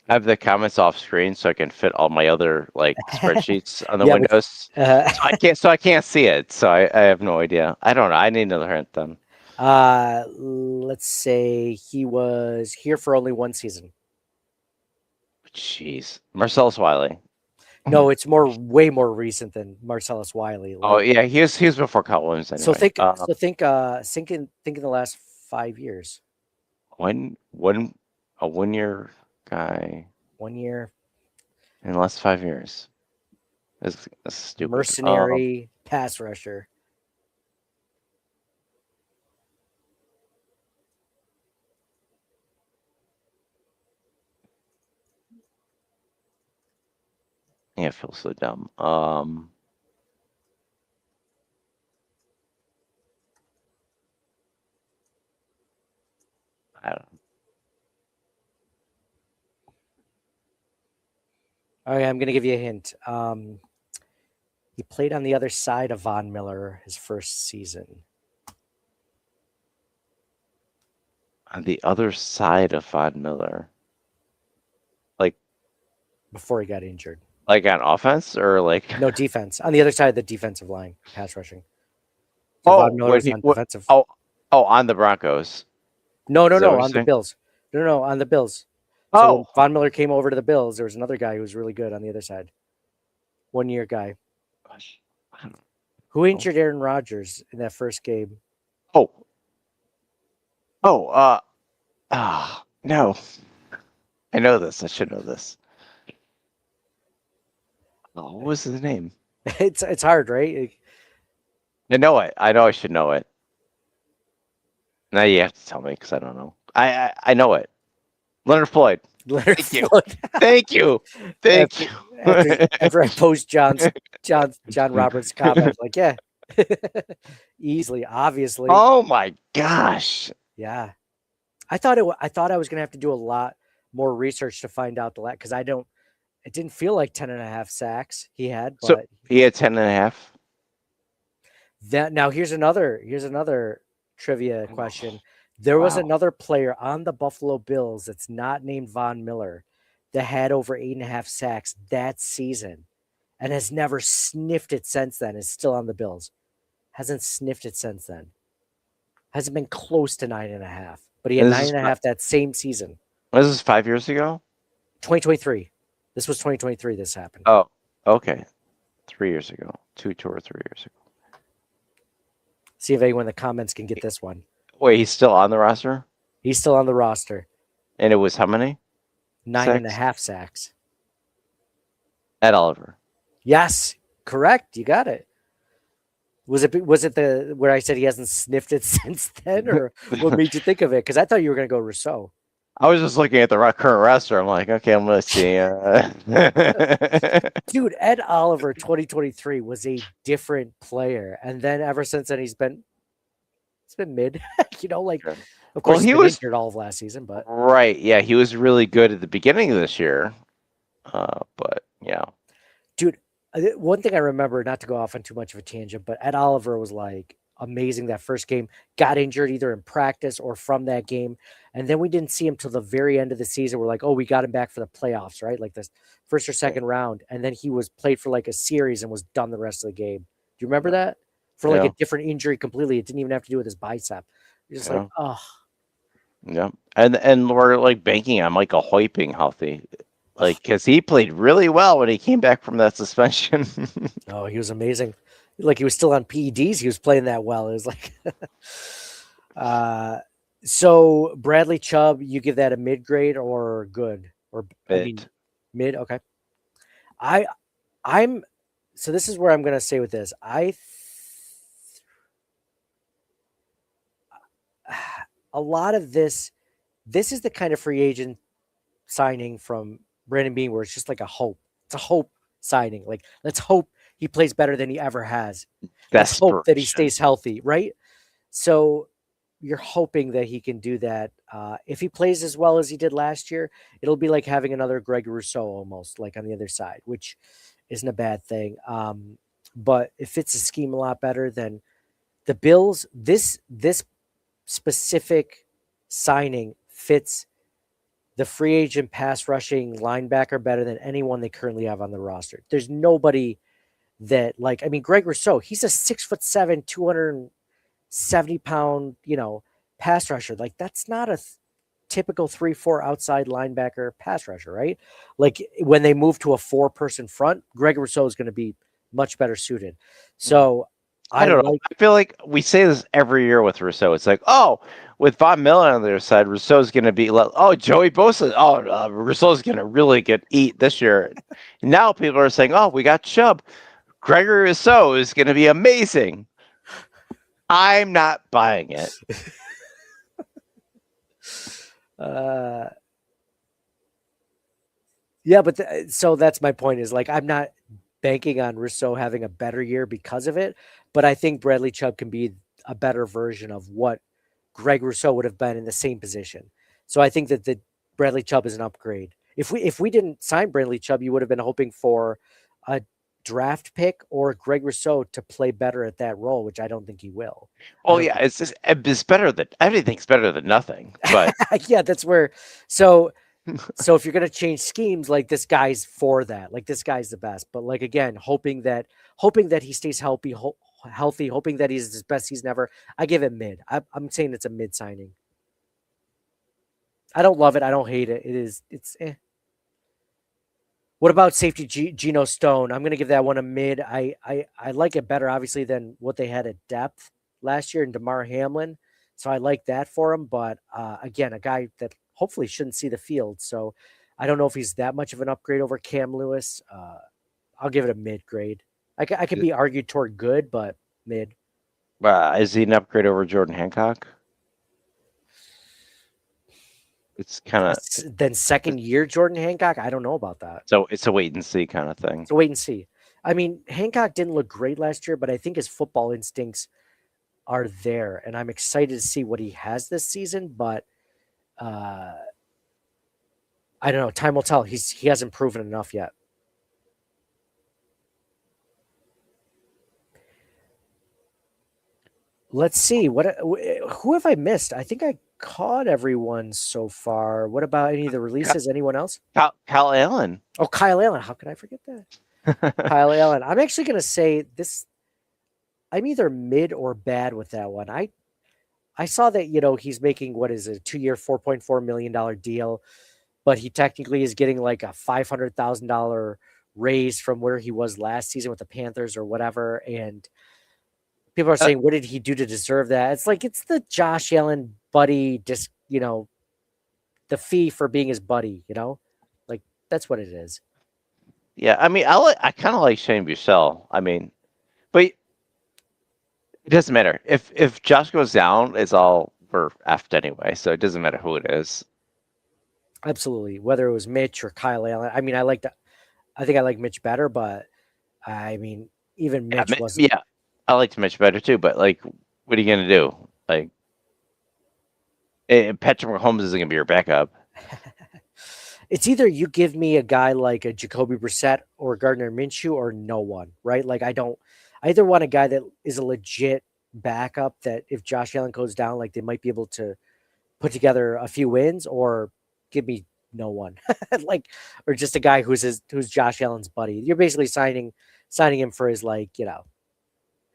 Speaker 6: I have the comments off screen so I can fit all my other spreadsheets on the windows. So I can't see it. So I have no idea. I don't know. I need another hint then.
Speaker 2: Let's say he was here for only 1 season.
Speaker 6: Jeez, Marcellus Wiley.
Speaker 2: No, it's way more recent than Marcellus Wiley.
Speaker 6: Oh yeah, he was before Kyle Williams. Anyway.
Speaker 2: So think in the last 5 years.
Speaker 6: A 1 year guy.
Speaker 2: 1 year.
Speaker 6: In the last 5 years. That's stupid.
Speaker 2: Mercenary pass rusher.
Speaker 6: Yeah, it feels so dumb. I don't know.
Speaker 2: Okay, I'm going to give you a hint. He played on the other side of Von Miller his first season.
Speaker 6: On the other side of Von Miller?
Speaker 2: Before he got injured.
Speaker 6: Like on offense or
Speaker 2: No, defense. On the other side of the defensive line, pass rushing. So
Speaker 6: Oh,
Speaker 2: Von Miller was on defensive.
Speaker 6: oh, on the Broncos.
Speaker 2: No,
Speaker 6: Is that what you're
Speaker 2: on the
Speaker 6: saying?
Speaker 2: Bills. No, on the Bills. So when
Speaker 6: Oh,
Speaker 2: Von Miller came over to the Bills, there was another guy who was really good on the other side. 1 year guy.
Speaker 6: gosh.
Speaker 2: Who injured Aaron Rodgers in that first game?
Speaker 6: Oh, no. I know this. I should know this. Oh, what was his name?
Speaker 2: It's hard, right?
Speaker 6: I know it. I know I should know it. Now you have to tell me because I don't know. I know it. Leonard Floyd.
Speaker 2: Leonard
Speaker 6: Thank you.
Speaker 2: Floyd.
Speaker 6: Thank you. Thank you.
Speaker 2: After I post John Roberts' comment, like, yeah, easily, obviously,
Speaker 6: Oh my gosh.
Speaker 2: yeah. I thought I was gonna have to do a lot more research to find out because it didn't feel like 10.5 sacks he had,
Speaker 6: So
Speaker 2: but
Speaker 6: he had 10.5.
Speaker 2: that now here's another trivia question. There was
Speaker 6: Wow.
Speaker 2: another player on the Buffalo Bills that's not named Von Miller that had over 8.5 sacks that season and has never sniffed it since then. Is still on the Bills. Hasn't sniffed it since then. Hasn't been close to 9.5, but he had
Speaker 6: And this is
Speaker 2: 9.5 that same season.
Speaker 6: Was this 5 years ago?
Speaker 2: 2023. This was 2023. This happened.
Speaker 6: Oh, okay. 3 years ago. 2 or 3 years ago.
Speaker 2: See if anyone in the comments can get this one.
Speaker 6: Wait, he's still on the roster?
Speaker 2: He's still on the roster.
Speaker 6: And it was how many?
Speaker 2: 9.5 sacks.
Speaker 6: Ed Oliver.
Speaker 2: Yes, correct. You got it. Was it the where I said he hasn't sniffed it since then, or what made you think of it? Because I thought you were going to go Rousseau.
Speaker 6: I was just looking at the current roster. I'm like, okay, I'm going to see.
Speaker 2: Dude, Ed Oliver 2023 was a different player. And then ever since then, it's been mid. Like,
Speaker 6: Sure.
Speaker 2: of course,
Speaker 6: he
Speaker 2: he
Speaker 6: was
Speaker 2: injured all of last season, but
Speaker 6: right. Yeah, he was really good at the beginning of this year. But yeah.
Speaker 2: dude, one thing I remember, not to go off on too much of a tangent, but Ed Oliver was like amazing that first game, got injured either in practice or from that game. And then we didn't see him till the very end of the season. We're like, oh, we got him back for the playoffs, right? Like this first or second round. And then he was played for like a series and was done the rest of the game. Do you remember that? For like a different injury completely. It didn't even have to do with his bicep. You're just like, oh.
Speaker 6: Yeah. And we're like banking on Michael Hoyt being healthy. Like, because he played really well when he came back from that suspension.
Speaker 2: Oh, he was amazing. Like he was still on PEDs. He was playing that well. It was like, so Bradley Chubb, you give that a mid grade or good or mid. Okay. So this is where I'm going to say with this. A lot of this is the kind of free agent signing from Brandon Beane where it's just like a hope. It's a hope signing. Like, let's hope he plays better than he ever has. Let's hope that he stays healthy, right? So you're hoping that he can do that. If he plays as well as he did last year, it'll be like having another Greg Rousseau almost, like on the other side, which isn't a bad thing. But it fits the scheme a lot better than the Bills. This specific signing fits the free agent pass rushing linebacker better than anyone they currently have on the roster. There's nobody that Greg Rousseau, he's a 6'7", 270-pound, pass rusher. Like, that's not a typical 3-4 outside linebacker pass rusher, right? Like, when they move to a 4-person front, Greg Rousseau is going to be much better suited. So
Speaker 6: I don't know. I feel like we say this every year with Rousseau. It's like, oh, with Von Miller on the other side, Rousseau's going to be, Joey Bosa. Oh, Rousseau's going to really get eat this year. Now people are saying, oh, we got Chubb. Gregory Rousseau is going to be amazing. I'm not buying it.
Speaker 2: Yeah, but so that's my point is, like, I'm not banking on Rousseau having a better year because of it, but I think Bradley Chubb can be a better version of what Greg Rousseau would have been in the same position. So I think that the Bradley Chubb is an upgrade. If we didn't sign Bradley Chubb, you would have been hoping for a draft pick or Greg Rousseau to play better at that role, which I don't think he will.
Speaker 6: Oh yeah, it's better than everything's better than nothing. But
Speaker 2: yeah, that's where. So if you're gonna change schemes, like, this guy's for that. Like, this guy's the best. But, like, again, hoping that he stays healthy, healthy, hoping that he's his best season ever. I give it mid. I'm saying it's a mid signing. I don't love it. I don't hate it. It's eh. What about safety Geno Stone? I'm going to give that one a mid. I like it better, obviously, than what they had at depth last year in DeMar Hamlin. So I like that for him. But again, a guy that hopefully shouldn't see the field. So I don't know if he's that much of an upgrade over Cam Lewis. I'll give it a mid grade. I could be argued toward good, but mid.
Speaker 6: Is he an upgrade over Jordan Hancock? It's kind of
Speaker 2: then second year Jordan Hancock. I don't know about that.
Speaker 6: So it's a wait and see kind of thing.
Speaker 2: It's a wait and see. I mean, Hancock didn't look great last year, but I think his football instincts are there, and I'm excited to see what he has this season. But I don't know. Time will tell. He hasn't proven enough yet. Let's see. Who have I missed? I think I caught everyone so far. What about any of the releases? Anyone else?
Speaker 6: Kyle Allen.
Speaker 2: Oh, Kyle Allen. How could I forget that? Kyle Allen. I'm actually going to say this. I'm either mid or bad with that one. I saw that, he's making, what is it, a 2-year, $4.4 million deal, but he technically is getting like a $500,000 raise from where he was last season with the Panthers or whatever. And people are saying, what did he do to deserve that? It's like, it's the Josh Allen buddy, just, the fee for being his buddy, like that's what it is.
Speaker 6: Yeah. I mean, I kind of like Shane Buechele. I mean, but it doesn't matter if Josh goes down, it's all we're effed anyway. So it doesn't matter who it is.
Speaker 2: Absolutely. Whether it was Mitch or Kyle Allen. I mean, I think I like Mitch better, but I mean, even Mitch wasn't.
Speaker 6: Yeah. I liked Mitch better too, but like, what are you going to do? Like, Patrick Mahomes isn't going to be your backup.
Speaker 2: It's either you give me a guy like a Jacoby Brissett or Gardner Minshew or no one, right? Like I either want a guy that is a legit backup that if Josh Allen goes down, like they might be able to put together a few wins, or give me no one, or just a guy who's Josh Allen's buddy. You're basically signing him for his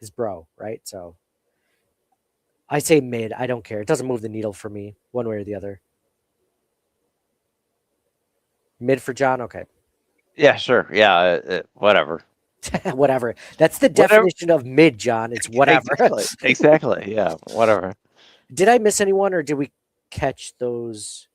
Speaker 2: his bro, right? So I say mid. I don't care. It doesn't move the needle for me one way or the other. Mid for John? Okay.
Speaker 6: Yeah, sure. Yeah, whatever.
Speaker 2: Whatever. That's the definition of mid, John. It's whatever.
Speaker 6: Exactly. Yeah, whatever.
Speaker 2: Did I miss anyone, or did we catch those?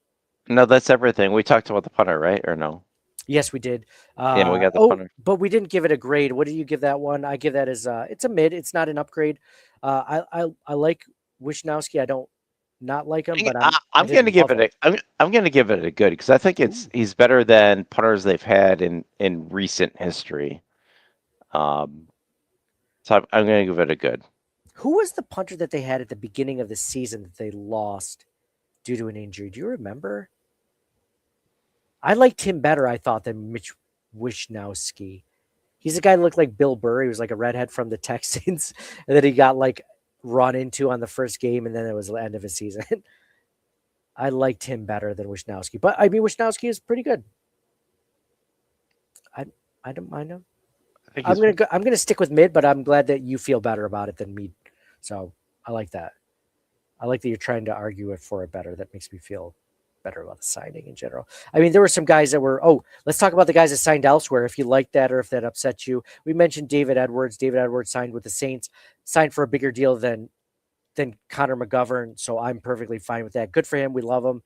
Speaker 6: No, that's everything. We talked about the punter, right? Or no?
Speaker 2: Yes, we did.
Speaker 6: Yeah, we got the punter.
Speaker 2: But we didn't give it a grade. What do you give that one? I give that as it's a mid. It's not an upgrade. I like Wishnowsky. I don't not like him, but
Speaker 6: I'm going to give it I'm going to give it a good, because I think he's better than punters they've had in recent history. So I'm going to give it a good.
Speaker 2: Who was the punter that they had at the beginning of the season that they lost due to an injury? Do you remember? I liked him better, I thought, than Mitch Wishnowsky. He's a guy who looked like Bill Burr. He was like a redhead from the Texans, and then he got run into on the first game, and then it was the end of his season. I liked him better than Wishnowsky, but I mean, Wishnowsky is pretty good. I don't mind him. I'm gonna stick with mid, but I'm glad that you feel better about it than me. So I like that. I like that you're trying to argue it for it better. That makes me feel better about the signing in general. I mean, there were some guys that were, let's talk about the guys that signed elsewhere. If you like that, or if that upsets you. We mentioned David Edwards. David Edwards signed with the Saints, signed for a bigger deal than Connor McGovern. So I'm perfectly fine with that. Good for him. We love him.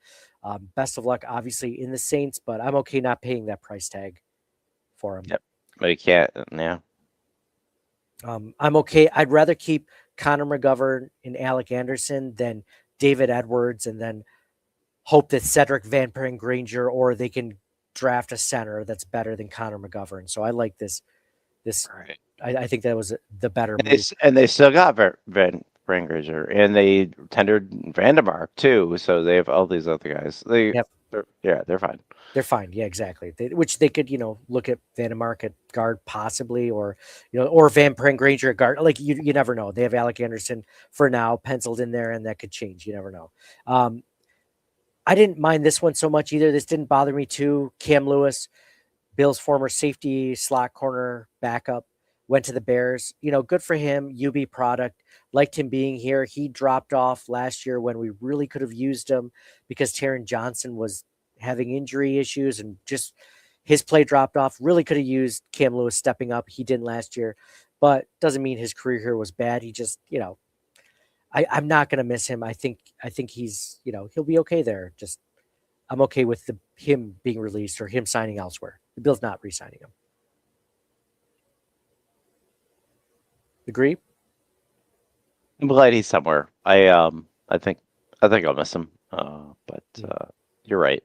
Speaker 2: Best of luck, obviously, in the Saints, but I'm okay not paying that price tag for him.
Speaker 6: Yep. But you can't, yeah.
Speaker 2: I'm okay. I'd rather keep Connor McGovern and Alec Anderson than David Edwards, and then hope that Cedric Van Peren-Granger, or they can draft a center that's better than Connor McGovern. So I like this. Right. I think that was the better move.
Speaker 6: And they still got Van Peren-Granger, and they tendered Vandermark too. So they have all these other guys. They're fine.
Speaker 2: They're fine. Yeah, exactly. Which they could, look at Vandermark at guard possibly, or, or Van Peren-Granger at guard. Like you never know. They have Alec Anderson for now penciled in there, and that could change. You never know. I didn't mind this one so much either. This didn't bother me too. Cam Lewis, Bill's former safety slot corner backup. went to the Bears. Good for him. UB product. Liked him being here. He dropped off last year when we really could have used him because Taron Johnson was having injury issues and just his play dropped off. Really could have used Cam Lewis stepping up. He didn't last year, but doesn't mean his career here was bad. He just, I'm not going to miss him. I think he's, he'll be okay there. Just, I'm okay with him being released or him signing elsewhere. The Bills not re-signing him. Agree?
Speaker 6: I'm glad he's somewhere. I think I'll miss him. But you're right.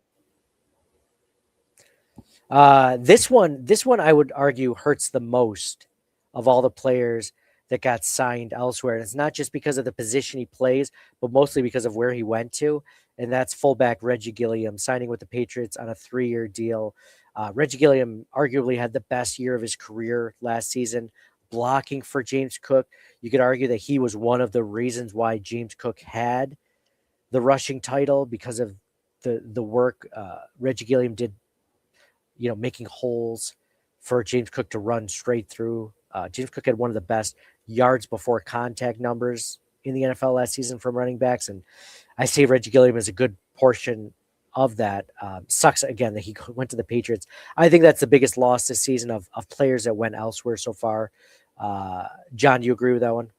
Speaker 2: This one I would argue hurts the most of all the players that got signed elsewhere. And it's not just because of the position he plays, but mostly because of where he went to. And that's fullback Reggie Gilliam signing with the Patriots on a 3-year deal. Reggie Gilliam arguably had the best year of his career last season, blocking for James Cook. You could argue that he was one of the reasons why James Cook had the rushing title because of the work Reggie Gilliam did, making holes for James Cook to run straight through. James Cook had one of the best yards before contact numbers in the NFL last season from running backs. And I say Reggie Gilliam is a good portion of that. Sucks again that he went to the Patriots. I think that's the biggest loss this season of players that went elsewhere so far. John, do you agree with that one?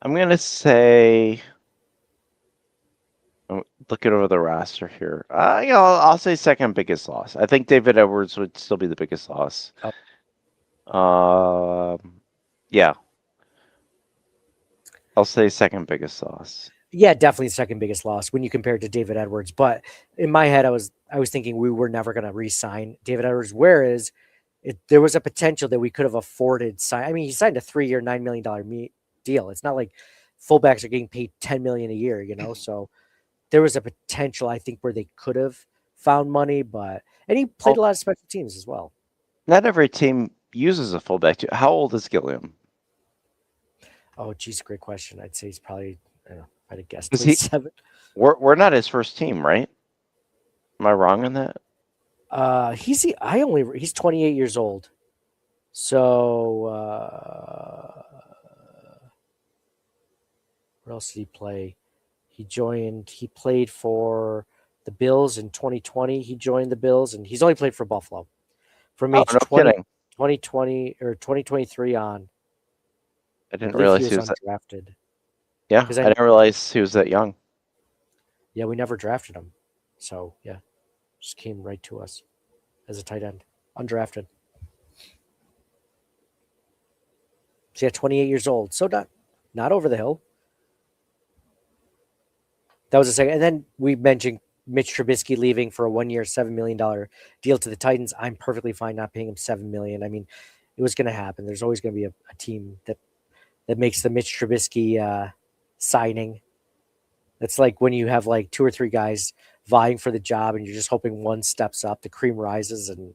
Speaker 6: I'm going to say, I'm looking over the roster here. I'll say second biggest loss. I think David Edwards would still be the biggest loss. Yeah. I'll say second biggest loss.
Speaker 2: Yeah, definitely the second biggest loss when you compare it to David Edwards. But in my head, I was thinking we were never going to re-sign David Edwards, whereas there was a potential that we could have afforded sign. I mean, he signed a 3-year, $9 million deal. It's not like fullbacks are getting paid $10 million a year, So there was a potential, I think, where they could have found money, and he played a lot of special teams as well.
Speaker 6: Not every team uses a fullback. How old is Gilliam?
Speaker 2: Oh, geez, great question. I'd say he's probably, I'd have guessed 27.
Speaker 6: We're not his first team, right? Am I wrong on that?
Speaker 2: He's 28 years old. So where else did he play? He played for the Bills in 2020. He joined the Bills, and he's only played for Buffalo from age 2020 or 2023 on.
Speaker 6: I didn't realize he was
Speaker 2: undrafted.
Speaker 6: Yeah, I didn't realize he was that young.
Speaker 2: Yeah, we never drafted him. So, yeah, just came right to us as a tight end, undrafted. So, yeah, 28 years old. So, not over the hill. That was a second. And then we mentioned Mitch Trubisky leaving for a 1-year, $7 million deal to the Titans. I'm perfectly fine not paying him $7 million. I mean, it was going to happen. There's always going to be a team that makes the Mitch Trubisky signing. It's like when you have like 2 or 3 guys vying for the job and you're just hoping one steps up, the cream rises, and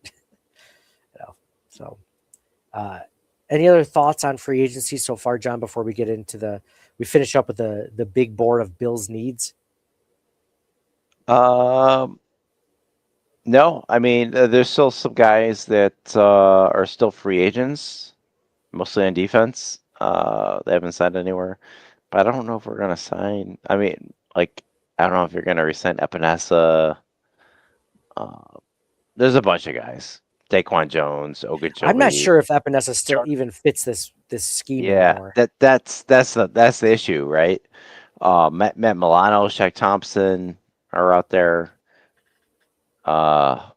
Speaker 2: So, any other thoughts on free agency so far, John? Before we get into we finish up with the big board of Bills needs.
Speaker 6: No, I mean, there's still some guys that are still free agents, mostly on defense. They haven't signed anywhere, but I don't know if we're gonna sign. I mean, I don't know if you're gonna resign Epinesa. There's a bunch of guys. Daquan Jones, Ogunjobi.
Speaker 2: I'm not sure if Epinesa still even fits this scheme anymore.
Speaker 6: That's the issue, right? Matt Milano, Shaq Thompson are out there. I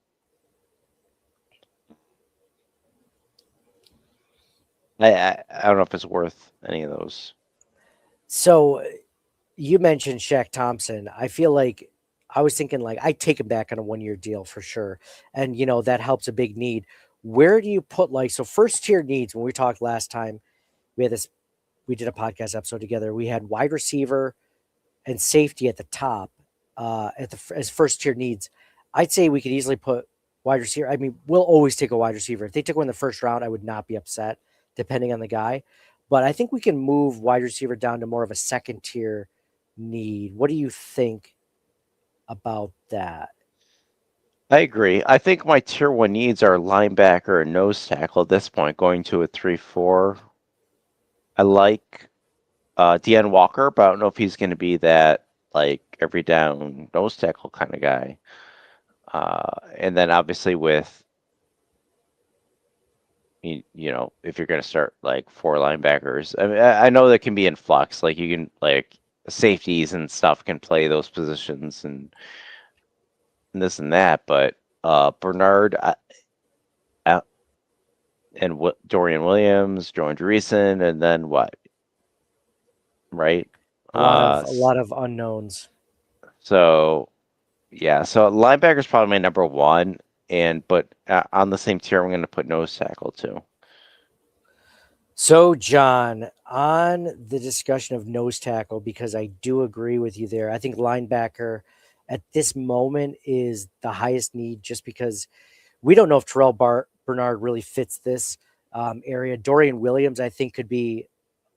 Speaker 6: don't know if it's worth any of those.
Speaker 2: So you mentioned Shaq Thompson. I feel like I was thinking I'd take him back on a 1-year deal for sure. And, that helps a big need. Where do you put so first tier needs? When we talked last time, we did a podcast episode together. We had wide receiver and safety at the top as first tier needs. I'd say we could easily put wide receiver. I mean, we'll always take a wide receiver. If they took one in the first round, I would not be upset depending on the guy. But I think we can move wide receiver down to more of a second tier need. What do you think about that?
Speaker 6: I agree. I think my tier 1 needs are linebacker and nose tackle at this point, going to a 3-4. I like Deanne Walker, but I don't know if he's going to be that like every down nose tackle kind of guy. And then obviously with you know, if you're going to start like 4 linebackers, I mean, I know that can be in flux. Like you can like safeties and stuff can play those positions and this and that, but Bernard and Dorian Williams, Jordan Dreesen, and then what? Right?
Speaker 2: A lot of unknowns.
Speaker 6: So yeah, so linebacker is probably my number 1, but on the same tier, I'm going to put nose tackle too.
Speaker 2: So, John, on the discussion of nose tackle, because I do agree with you there, I think linebacker at this moment is the highest need, just because we don't know if Terrell Bernard really fits this area. Dorian Williams, I think, could be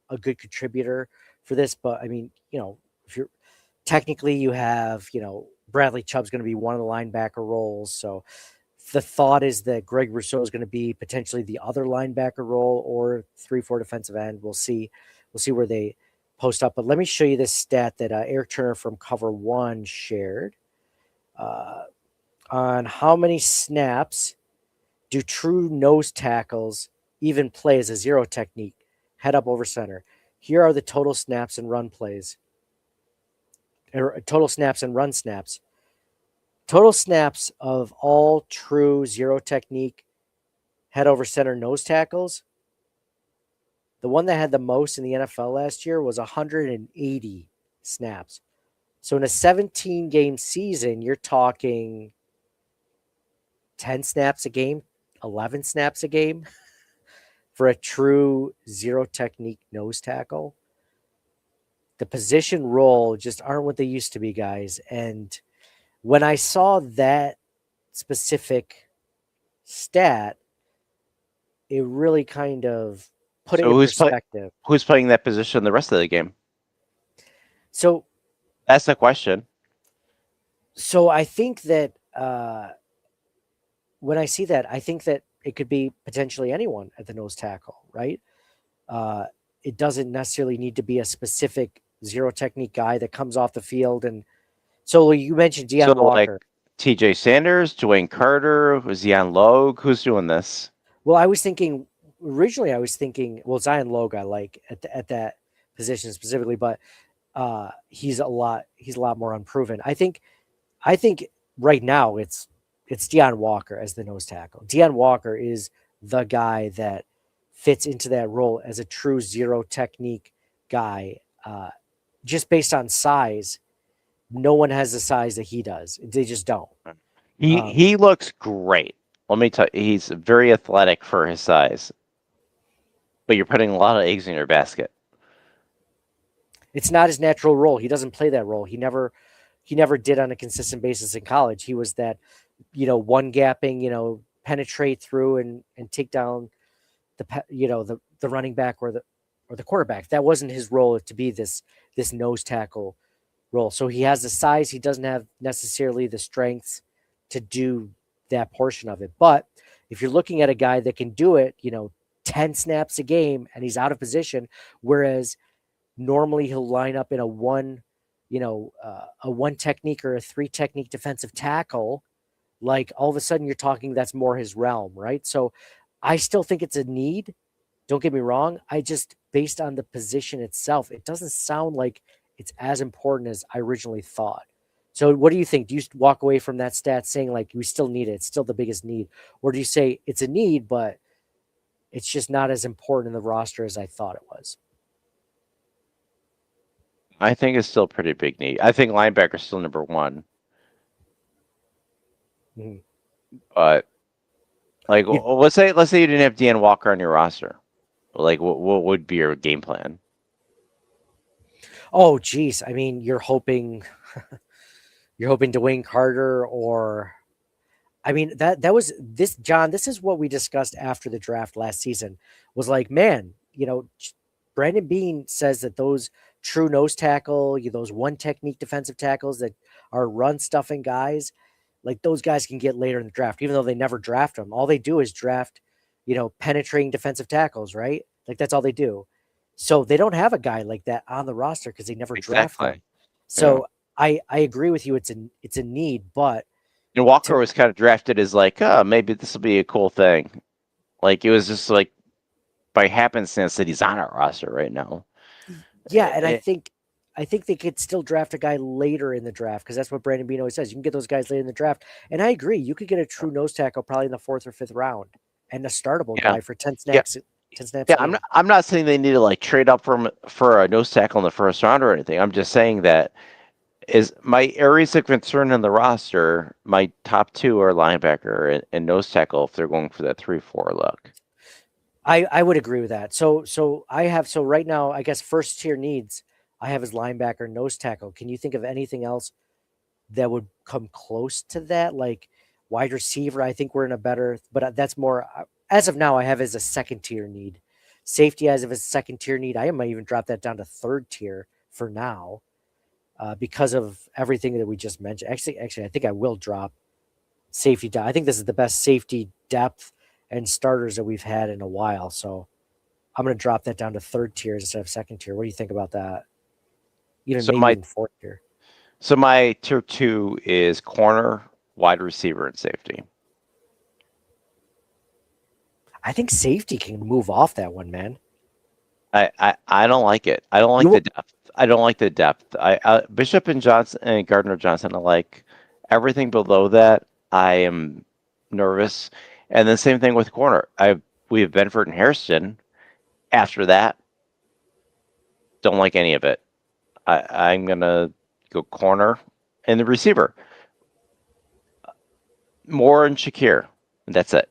Speaker 2: a good contributor for this, but I mean, you know, if you're technically you have, you know, Bradley Chubb's going to be one of the linebacker roles, so the thought is that Greg Rousseau is going to be potentially the other linebacker role or 3-4 defensive end. We'll see where they post up. But let me show you this stat that Eric Turner from Cover One shared on how many snaps do true nose tackles even play as a zero technique, head up over center. Here are the total snaps and run plays, or total snaps and run snaps. Total snaps of all true zero technique head over center nose tackles. The one that had the most in the NFL last year was 180 snaps. So in a 17-game season, you're talking 10 snaps a game, 11 snaps a game for a true zero technique nose tackle. The position role just aren't what they used to be, guys. And when I saw that specific stat, it really kind of put it in perspective.
Speaker 6: Who's playing that position the rest of the game?
Speaker 2: So
Speaker 6: that's the question.
Speaker 2: So I think that when I see that, I think that it could be potentially anyone at the nose tackle, right? It doesn't necessarily need to be a specific zero technique guy that comes off the field. And so you mentioned Deion Walker.
Speaker 6: Like TJ Sanders, Dwayne Carter, Zion Logue. Who's doing this?
Speaker 2: Well, originally I was thinking, well, Zion Logue I like at that position specifically, but he's a lot more unproven. I think right now it's Deion Walker as the nose tackle. Deion Walker is the guy that fits into that role as a true zero technique guy. Just based on size, no one has the size that he does. They just don't.
Speaker 6: He looks great. Let me tell you, he's very athletic for his size. But you're putting a lot of eggs in your basket.
Speaker 2: It's not his natural role. He doesn't play that role. He never did on a consistent basis in college. He was that, one gapping, penetrate through and take down the running back or the quarterback. That wasn't his role to be this nose tackle role. So he has the size. He doesn't have necessarily the strengths to do that portion of it. But if you're looking at a guy that can do it, 10 snaps a game and he's out of position, whereas normally he'll line up in a one technique or a 3 technique defensive tackle, like all of a sudden you're talking that's more his realm, right? So I still think it's a need. Don't get me wrong. I just, based on the position itself, it doesn't sound like it's as important as I originally thought. So what do you think? Do you walk away from that stat saying like we still need it? It's still the biggest need. Or do you say it's a need, but it's just not as important in the roster as I thought it was?
Speaker 6: I think it's still a pretty big need. I think linebacker is still number 1.
Speaker 2: Mm-hmm.
Speaker 6: But let's say you didn't have Deion Walker on your roster. Like, what would be your game plan?
Speaker 2: Oh, geez. I mean, you're hoping Dwayne Carter, or I mean, that was this, John. This is what we discussed after the draft last season. Was like, man, Brandon Beane says that those true nose tackle, those one technique defensive tackles that are run stuffing guys, like those guys can get later in the draft, even though they never draft them. All they do is draft, penetrating defensive tackles, right? Like that's all they do. So they don't have a guy like that on the roster because they never draft them. So I agree with you. It's a need, but
Speaker 6: Walker was kind of drafted as like, maybe this will be a cool thing. Like it was just like by happenstance that he's on our roster right now.
Speaker 2: Yeah, and I think they could still draft a guy later in the draft because that's what Brandon Beane always says. You can get those guys later in the draft, and I agree. You could get a true nose tackle probably in the 4th or 5th round, and a startable guy for 10 snaps. 10 snaps.
Speaker 6: Yeah, I'm not saying they need to like trade up for a nose tackle in the 1st round or anything. I'm just saying that is my areas of concern in the roster. My top 2 are linebacker and nose tackle if they're going for that 3-4 look.
Speaker 2: I would agree with that. So right now, I guess 1st tier needs I have as linebacker, nose tackle. Can you think of anything else that would come close to that? Like wide receiver, I think we're in a better, but that's more as of now. I have as a 2nd tier need. Safety as of a 2nd tier need. I might even drop that down to 3rd tier for now because of everything that we just mentioned. Actually, I think I will drop safety down. I think this is the best safety depth and starters that we've had in a while. So I'm going to drop that down to 3rd tier instead of 2nd tier. What do you think about that? Even maybe 4th tier.
Speaker 6: So my tier 2 is corner, wide receiver, and safety.
Speaker 2: I think safety can move off that one, man.
Speaker 6: I don't like it. I don't like the depth. I don't like the depth. Bishop and Johnson and Gardner Johnson. I like everything below that. I am nervous. And then same thing with corner. We have Benford and Hairston. After that, don't like any of it. I'm gonna go corner and the receiver. Moore and Shakir. And that's it.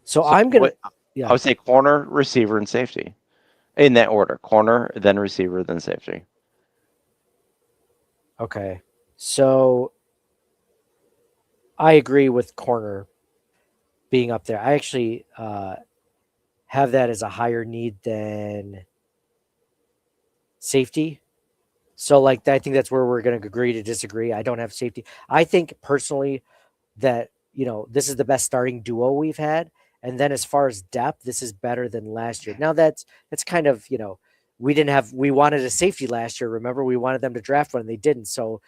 Speaker 2: So I'm gonna.
Speaker 6: I would say corner, receiver, and safety. In that order. Corner, then receiver, then safety.
Speaker 2: Okay. So I agree with corner being up there. I actually have that as a higher need than safety. So like I think that's where we're going to agree to disagree. I don't have safety. I think personally that, this is the best starting duo we've had. And then as far as depth, this is better than last year. Now that's kind of, we wanted a safety last year. Remember, we wanted them to draft one and they didn't. So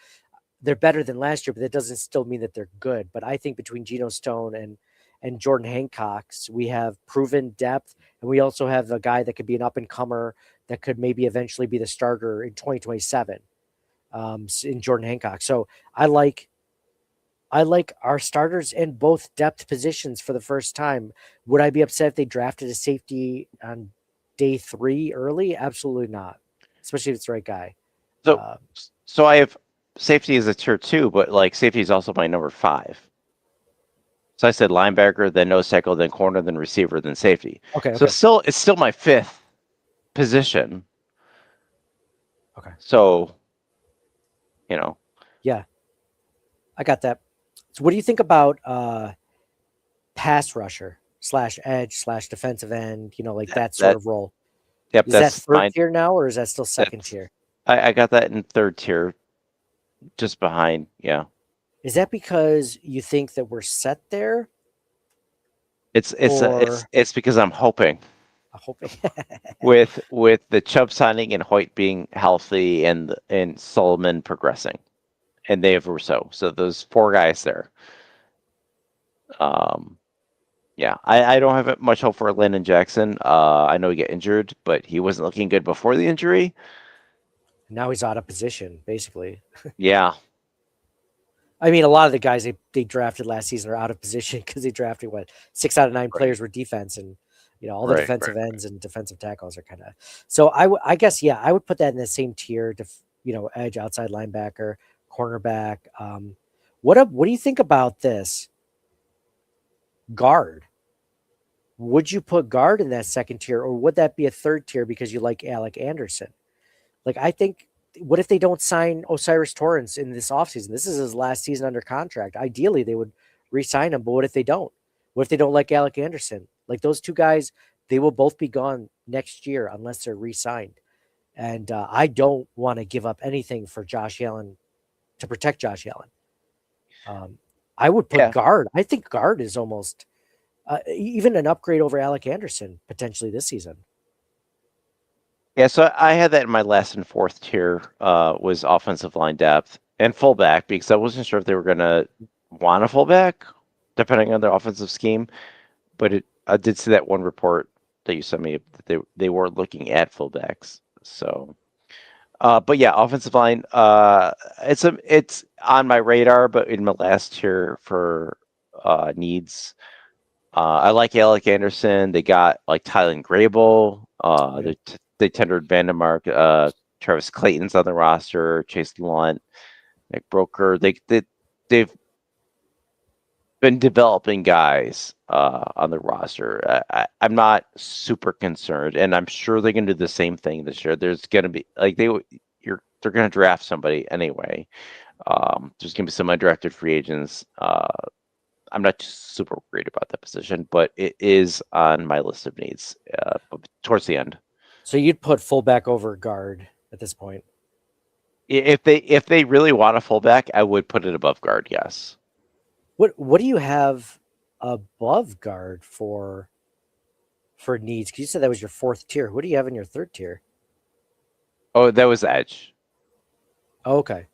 Speaker 2: they're better than last year, but that doesn't still mean that they're good. But I think between Geno Stone and Jordan Hancock's, we have proven depth. And we also have a guy that could be an up and comer that could maybe eventually be the starter in 2027 in Jordan Hancock. So I like our starters in both depth positions for the first time. Would I be upset if they drafted a safety on day 3 early? Absolutely not, especially if it's the right guy.
Speaker 6: So I have safety as a tier 2, but like safety is also my number 5. So I said linebacker, then nose tackle, then corner, then receiver, then safety.
Speaker 2: Okay.
Speaker 6: So it's still my 5th position.
Speaker 2: Okay.
Speaker 6: So,
Speaker 2: Yeah, I got that. So what do you think about pass rusher / edge / defensive end, like that sort of role?
Speaker 6: Yep.
Speaker 2: Is that 3rd tier now, or is that still 2nd tier?
Speaker 6: I got that in 3rd tier, just behind. Yeah.
Speaker 2: Is that because you think that we're set there?
Speaker 6: It's because I'm hoping.
Speaker 2: Hoping.
Speaker 6: with the Chubb signing and Hoyt being healthy and Solomon progressing, and they have Rousseau. So those 4 guys there. Yeah, I don't have much hope for Landon Jackson. I know he got injured, but he wasn't looking good before the injury.
Speaker 2: Now he's out of position, basically.
Speaker 6: Yeah.
Speaker 2: I mean, a lot of the guys they drafted last season are out of position because they drafted 6 out of 9 players were defense, and all the defensive ends and defensive tackles are kind of. So I guess I would put that in the same tier to edge, outside linebacker, cornerback. What do you think about this? Guard. Would you put guard in that 2nd tier, or would that be a 3rd tier because you like Alec Anderson? Like I think. What if they don't sign Osiris Torrance in this offseason? This is his last season under contract. Ideally, they would re-sign him, but what if they don't? What if they don't like Alec Anderson? Like those 2 guys, they will both be gone next year unless they're re-signed. And I don't want to give up anything for Josh Allen to protect Josh Allen. I would put guard. I think guard is almost even an upgrade over Alec Anderson potentially this season.
Speaker 6: Yeah, so I had that in my last and fourth tier was offensive line depth and fullback because I wasn't sure if they were going to want a fullback depending on their offensive scheme. But I did see that one report that you sent me that they were looking at fullbacks. So, but yeah, offensive line. It's on my radar, but in my last tier for needs. I like Alec Anderson. They got like Tylen Grable. They tendered Vandermark. Travis Clayton's on the roster. Chase Lunt, Nick Broker. They've been developing guys on the roster. I'm not super concerned, and I'm sure they're going to do the same thing this year. There's going to be like they're going to draft somebody anyway. There's going to be some undrafted free agents. I'm not super worried about that position, but it is on my list of needs towards the end.
Speaker 2: So you'd put fullback over guard at this point?
Speaker 6: If they really want a fullback, I would put it above guard. Yes.
Speaker 2: What do you have above guard for needs? Because you said that was your fourth tier. What do you have in your third tier?
Speaker 6: Oh, that was edge.
Speaker 2: Oh, okay.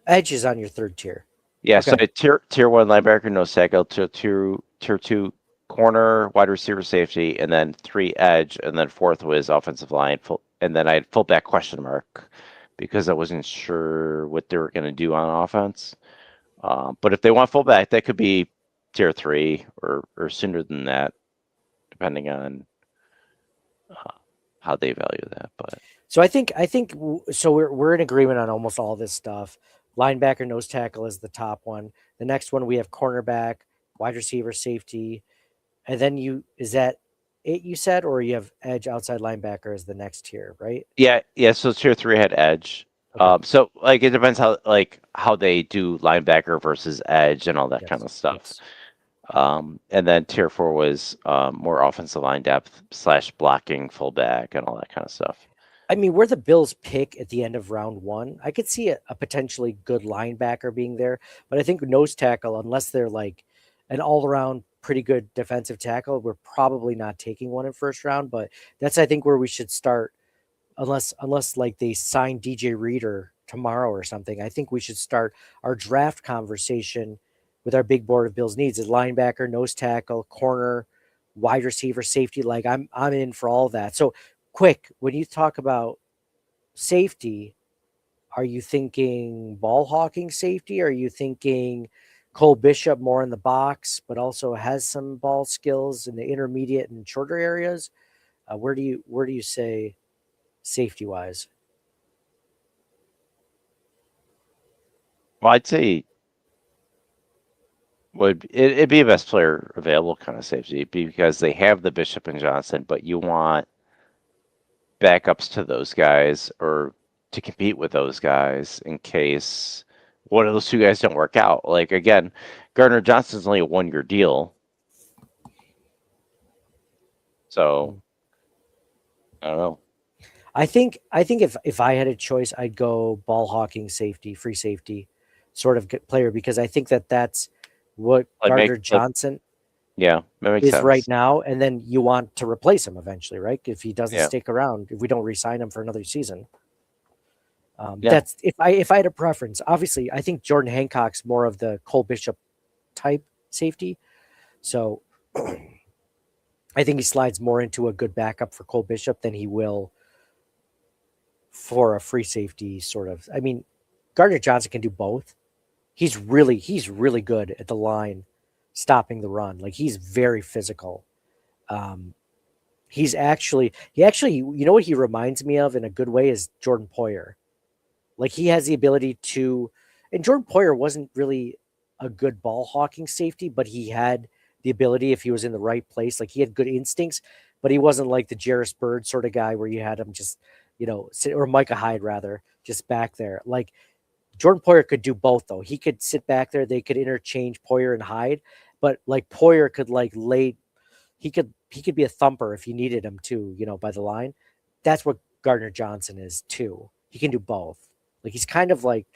Speaker 2: Edge is on your third tier.
Speaker 6: Yeah,
Speaker 2: okay.
Speaker 6: So tier 1 linebacker, nose tackle, tier 2 corner, wide receiver, safety, and then 3 edge, and then fourth was offensive line, and then I had fullback question mark because I wasn't sure what they were going to do on offense. But if they want fullback, that could be tier 3 or sooner than that, depending on how they value that. But
Speaker 2: so I think so. We're in agreement on almost all this stuff. Linebacker, nose tackle is the top one. The next one we have cornerback, wide receiver, safety, and then is that it you said, or you have edge, outside linebacker as the next tier, right?
Speaker 6: Yeah. So tier 3 had edge. Okay. So like it depends how they do linebacker versus edge and all that kind of stuff. Yes. And then tier 4 was more offensive line depth / blocking fullback and all that kind of stuff.
Speaker 2: I mean, where the Bills pick at the end of round 1, I could see a potentially good linebacker being there, but I think nose tackle, unless they're like an all-around pretty good defensive tackle, we're probably not taking one in first round. But that's I think where we should start, unless like they sign DJ Reader tomorrow or something. I think we should start our draft conversation with our big board of Bills needs: is linebacker, nose tackle, corner, wide receiver, safety. Like I'm in for all that. So. Quick, when you talk about safety, are you thinking ball hawking safety? Are you thinking Cole Bishop more in the box, but also has some ball skills in the intermediate and shorter areas? Where do you say safety wise?
Speaker 6: Well, I'd say it'd be a best player available kind of safety because they have the Bishop and Johnson, but you want backups to those guys or to compete with those guys in case one of those two guys don't work out. Like again, Gardner Johnson's only a 1-year deal. So I don't know.
Speaker 2: I think if I had a choice, I'd go ball hawking safety, free safety sort of player, because I think that's what Gardner Johnson
Speaker 6: that makes sense.
Speaker 2: Right now, and then you want to replace him eventually, right? If he doesn't stick around, if we don't re-sign him for another season. That's if I had a preference. Obviously, I think Jordan Hancock's more of the Cole Bishop type safety. So I think he slides more into a good backup for Cole Bishop than he will for a free safety sort of. I mean, Gardner Johnson can do both. He's really good at the line, stopping the run. Like he's very physical. He actually, you know what he reminds me of in a good way is Jordan Poyer. Like he has the ability to, and Jordan Poyer wasn't really a good ball hawking safety, but he had the ability if he was in the right place. Like he had good instincts, but he wasn't like the Jarris Bird sort of guy where you had him just, sit, or Micah Hyde rather, just back there. Like Jordan Poyer could do both though. He could sit back there. They could interchange Poyer and Hyde, but like Poyer could he could be a thumper if you needed him to, by the line. That's what Gardner Johnson is too. He can do both. Like he's kind of like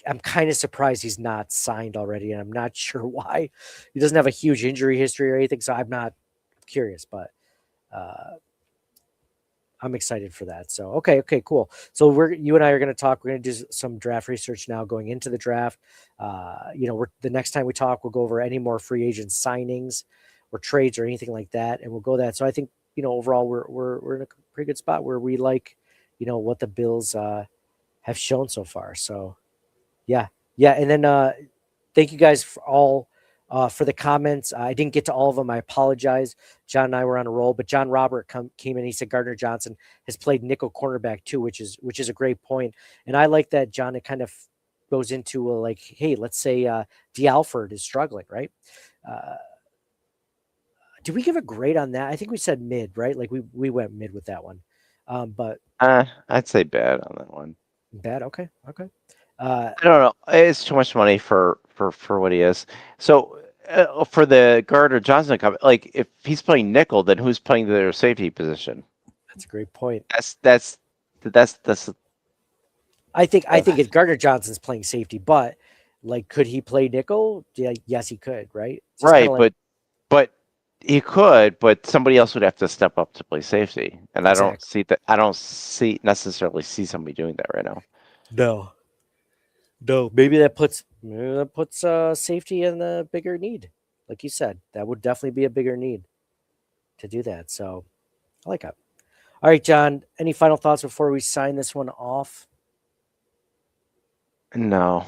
Speaker 2: I'm kind of surprised he's not signed already, and I'm not sure why. He doesn't have a huge injury history or anything, so I'm not curious, but I'm excited for that. So okay, cool. So you and I are going to talk. We're going to do some draft research now going into the draft. The next time we talk, we'll go over any more free agent signings or trades or anything like that, and we'll go that. So I think overall we're in a pretty good spot where we like what the Bills have shown so far. So yeah, and then thank you guys for all. For the comments. I didn't get to all of them. I apologize. John and I were on a roll, but John Robert came in. He said Gardner Johnson has played nickel cornerback too, which is a great point. And I like that, John. It kind of goes into like, hey, let's say D. Alford is struggling, right? Did we give a grade on that? I think we said mid, right? Like we went mid with that one. But
Speaker 6: I'd say bad on that one.
Speaker 2: Bad. Okay.
Speaker 6: I don't know. It's too much money for what he is. So for the Gardner Johnson, like if he's playing nickel, then who's playing their safety position?
Speaker 2: That's a great point.
Speaker 6: That's.
Speaker 2: I think if Gardner Johnson's playing safety, but like, could he play nickel? Yeah, yes, he could. Right.
Speaker 6: Right, but he could, but somebody else would have to step up to play safety, and exactly. I don't necessarily see somebody doing that right now.
Speaker 2: No, maybe that puts safety in a bigger need. Like you said, that would definitely be a bigger need to do that. So I like it. All right, John, any final thoughts before we sign this one off?
Speaker 6: No.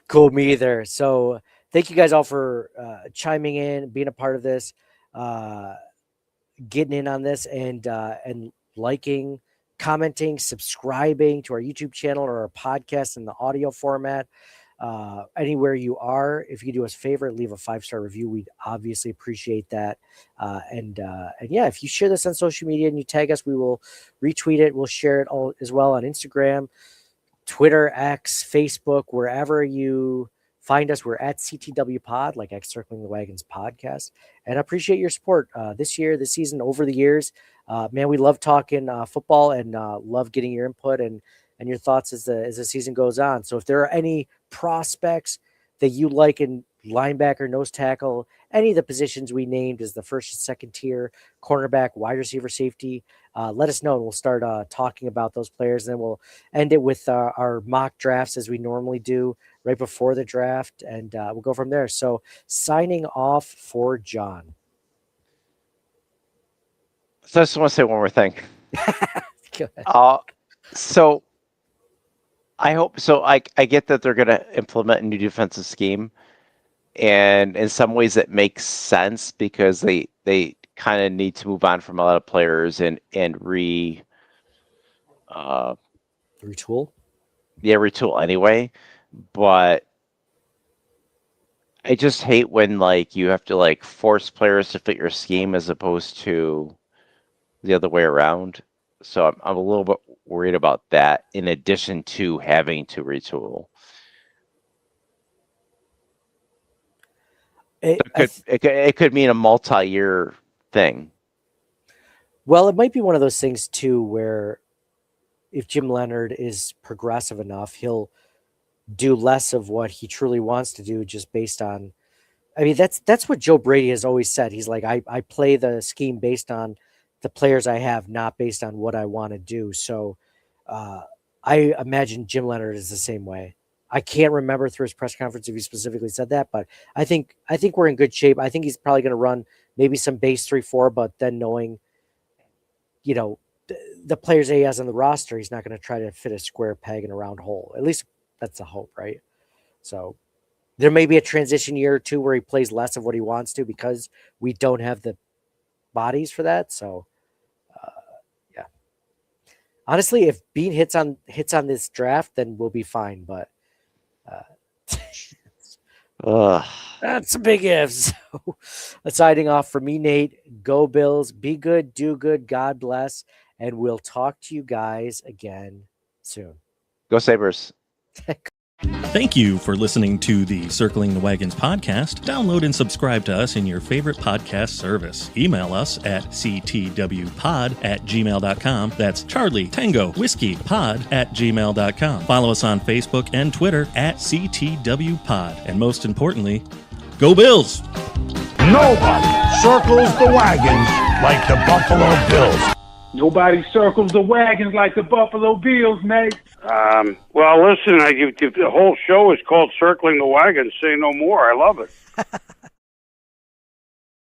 Speaker 2: Cool, me either. So thank you guys all for chiming in, being a part of this, getting in on this, and liking, commenting, subscribing to our YouTube channel or our podcast in the audio format. Anywhere you are, if you do us a favor, leave a 5-star review. We'd obviously appreciate that. And yeah, if you share this on social media and you tag us, we will retweet it. We'll share it all as well on Instagram, Twitter, X, Facebook, wherever you find us. We're at CTW Pod, like X Circling the Wagons podcast. And I appreciate your support this season, over the years. Man, we love talking football and love getting your input and your thoughts as the season goes on. So if there are any prospects that you like in linebacker, nose tackle, any of the positions we named as the first and second tier, cornerback, wide receiver, safety, let us know, and we'll start talking about those players. And then we'll end it with our mock drafts as we normally do right before the draft, and we'll go from there. So signing off for John.
Speaker 6: So I just want to say one more thing.
Speaker 2: Go ahead.
Speaker 6: So I hope so. I get that they're going to implement a new defensive scheme, and in some ways it makes sense because they kind of need to move on from a lot of players and retool. Yeah, retool anyway. But I just hate when like you have to like force players to fit your scheme as opposed to the other way around. So I'm a little bit worried about that in addition to having to retool. It could mean a multi-year thing.
Speaker 2: Well, it might be one of those things too where if Jim Leonhard is progressive enough, he'll do less of what he truly wants to do just based on, I mean, that's what Joe Brady has always said. He's like, I play the scheme based on the players I have, not based on what I want to do. So I imagine Jim Leonhard is the same way. I can't remember through his press conference if he specifically said that, but I think we're in good shape. I think he's probably going to run maybe some base 3-4, but then knowing, the players that he has on the roster, he's not going to try to fit a square peg in a round hole. At least that's the hope, right? So there may be a transition year or two where he plays less of what he wants to because we don't have the bodies for that. So yeah, honestly, if Bean hits on this draft, then we'll be fine. But that's a big if. So signing off for me, Nate. Go Bills. Be good. Do good. God bless. And we'll talk to you guys again soon.
Speaker 6: Go Sabres.
Speaker 7: Thank you for listening to the Circling the Wagons podcast. Download and subscribe to us in your favorite podcast service. Email us at ctwpod@gmail.com. That's Charlie Tango Whiskey Pod@gmail.com. Follow us on Facebook and Twitter at CTWPod. And most importantly, go Bills!
Speaker 4: Nobody circles the wagons like the Buffalo Bills.
Speaker 8: Nobody circles the wagons like the Buffalo Bills, Nate.
Speaker 9: Well, listen, the whole show is called Circling the Wagons. Say no more. I love it.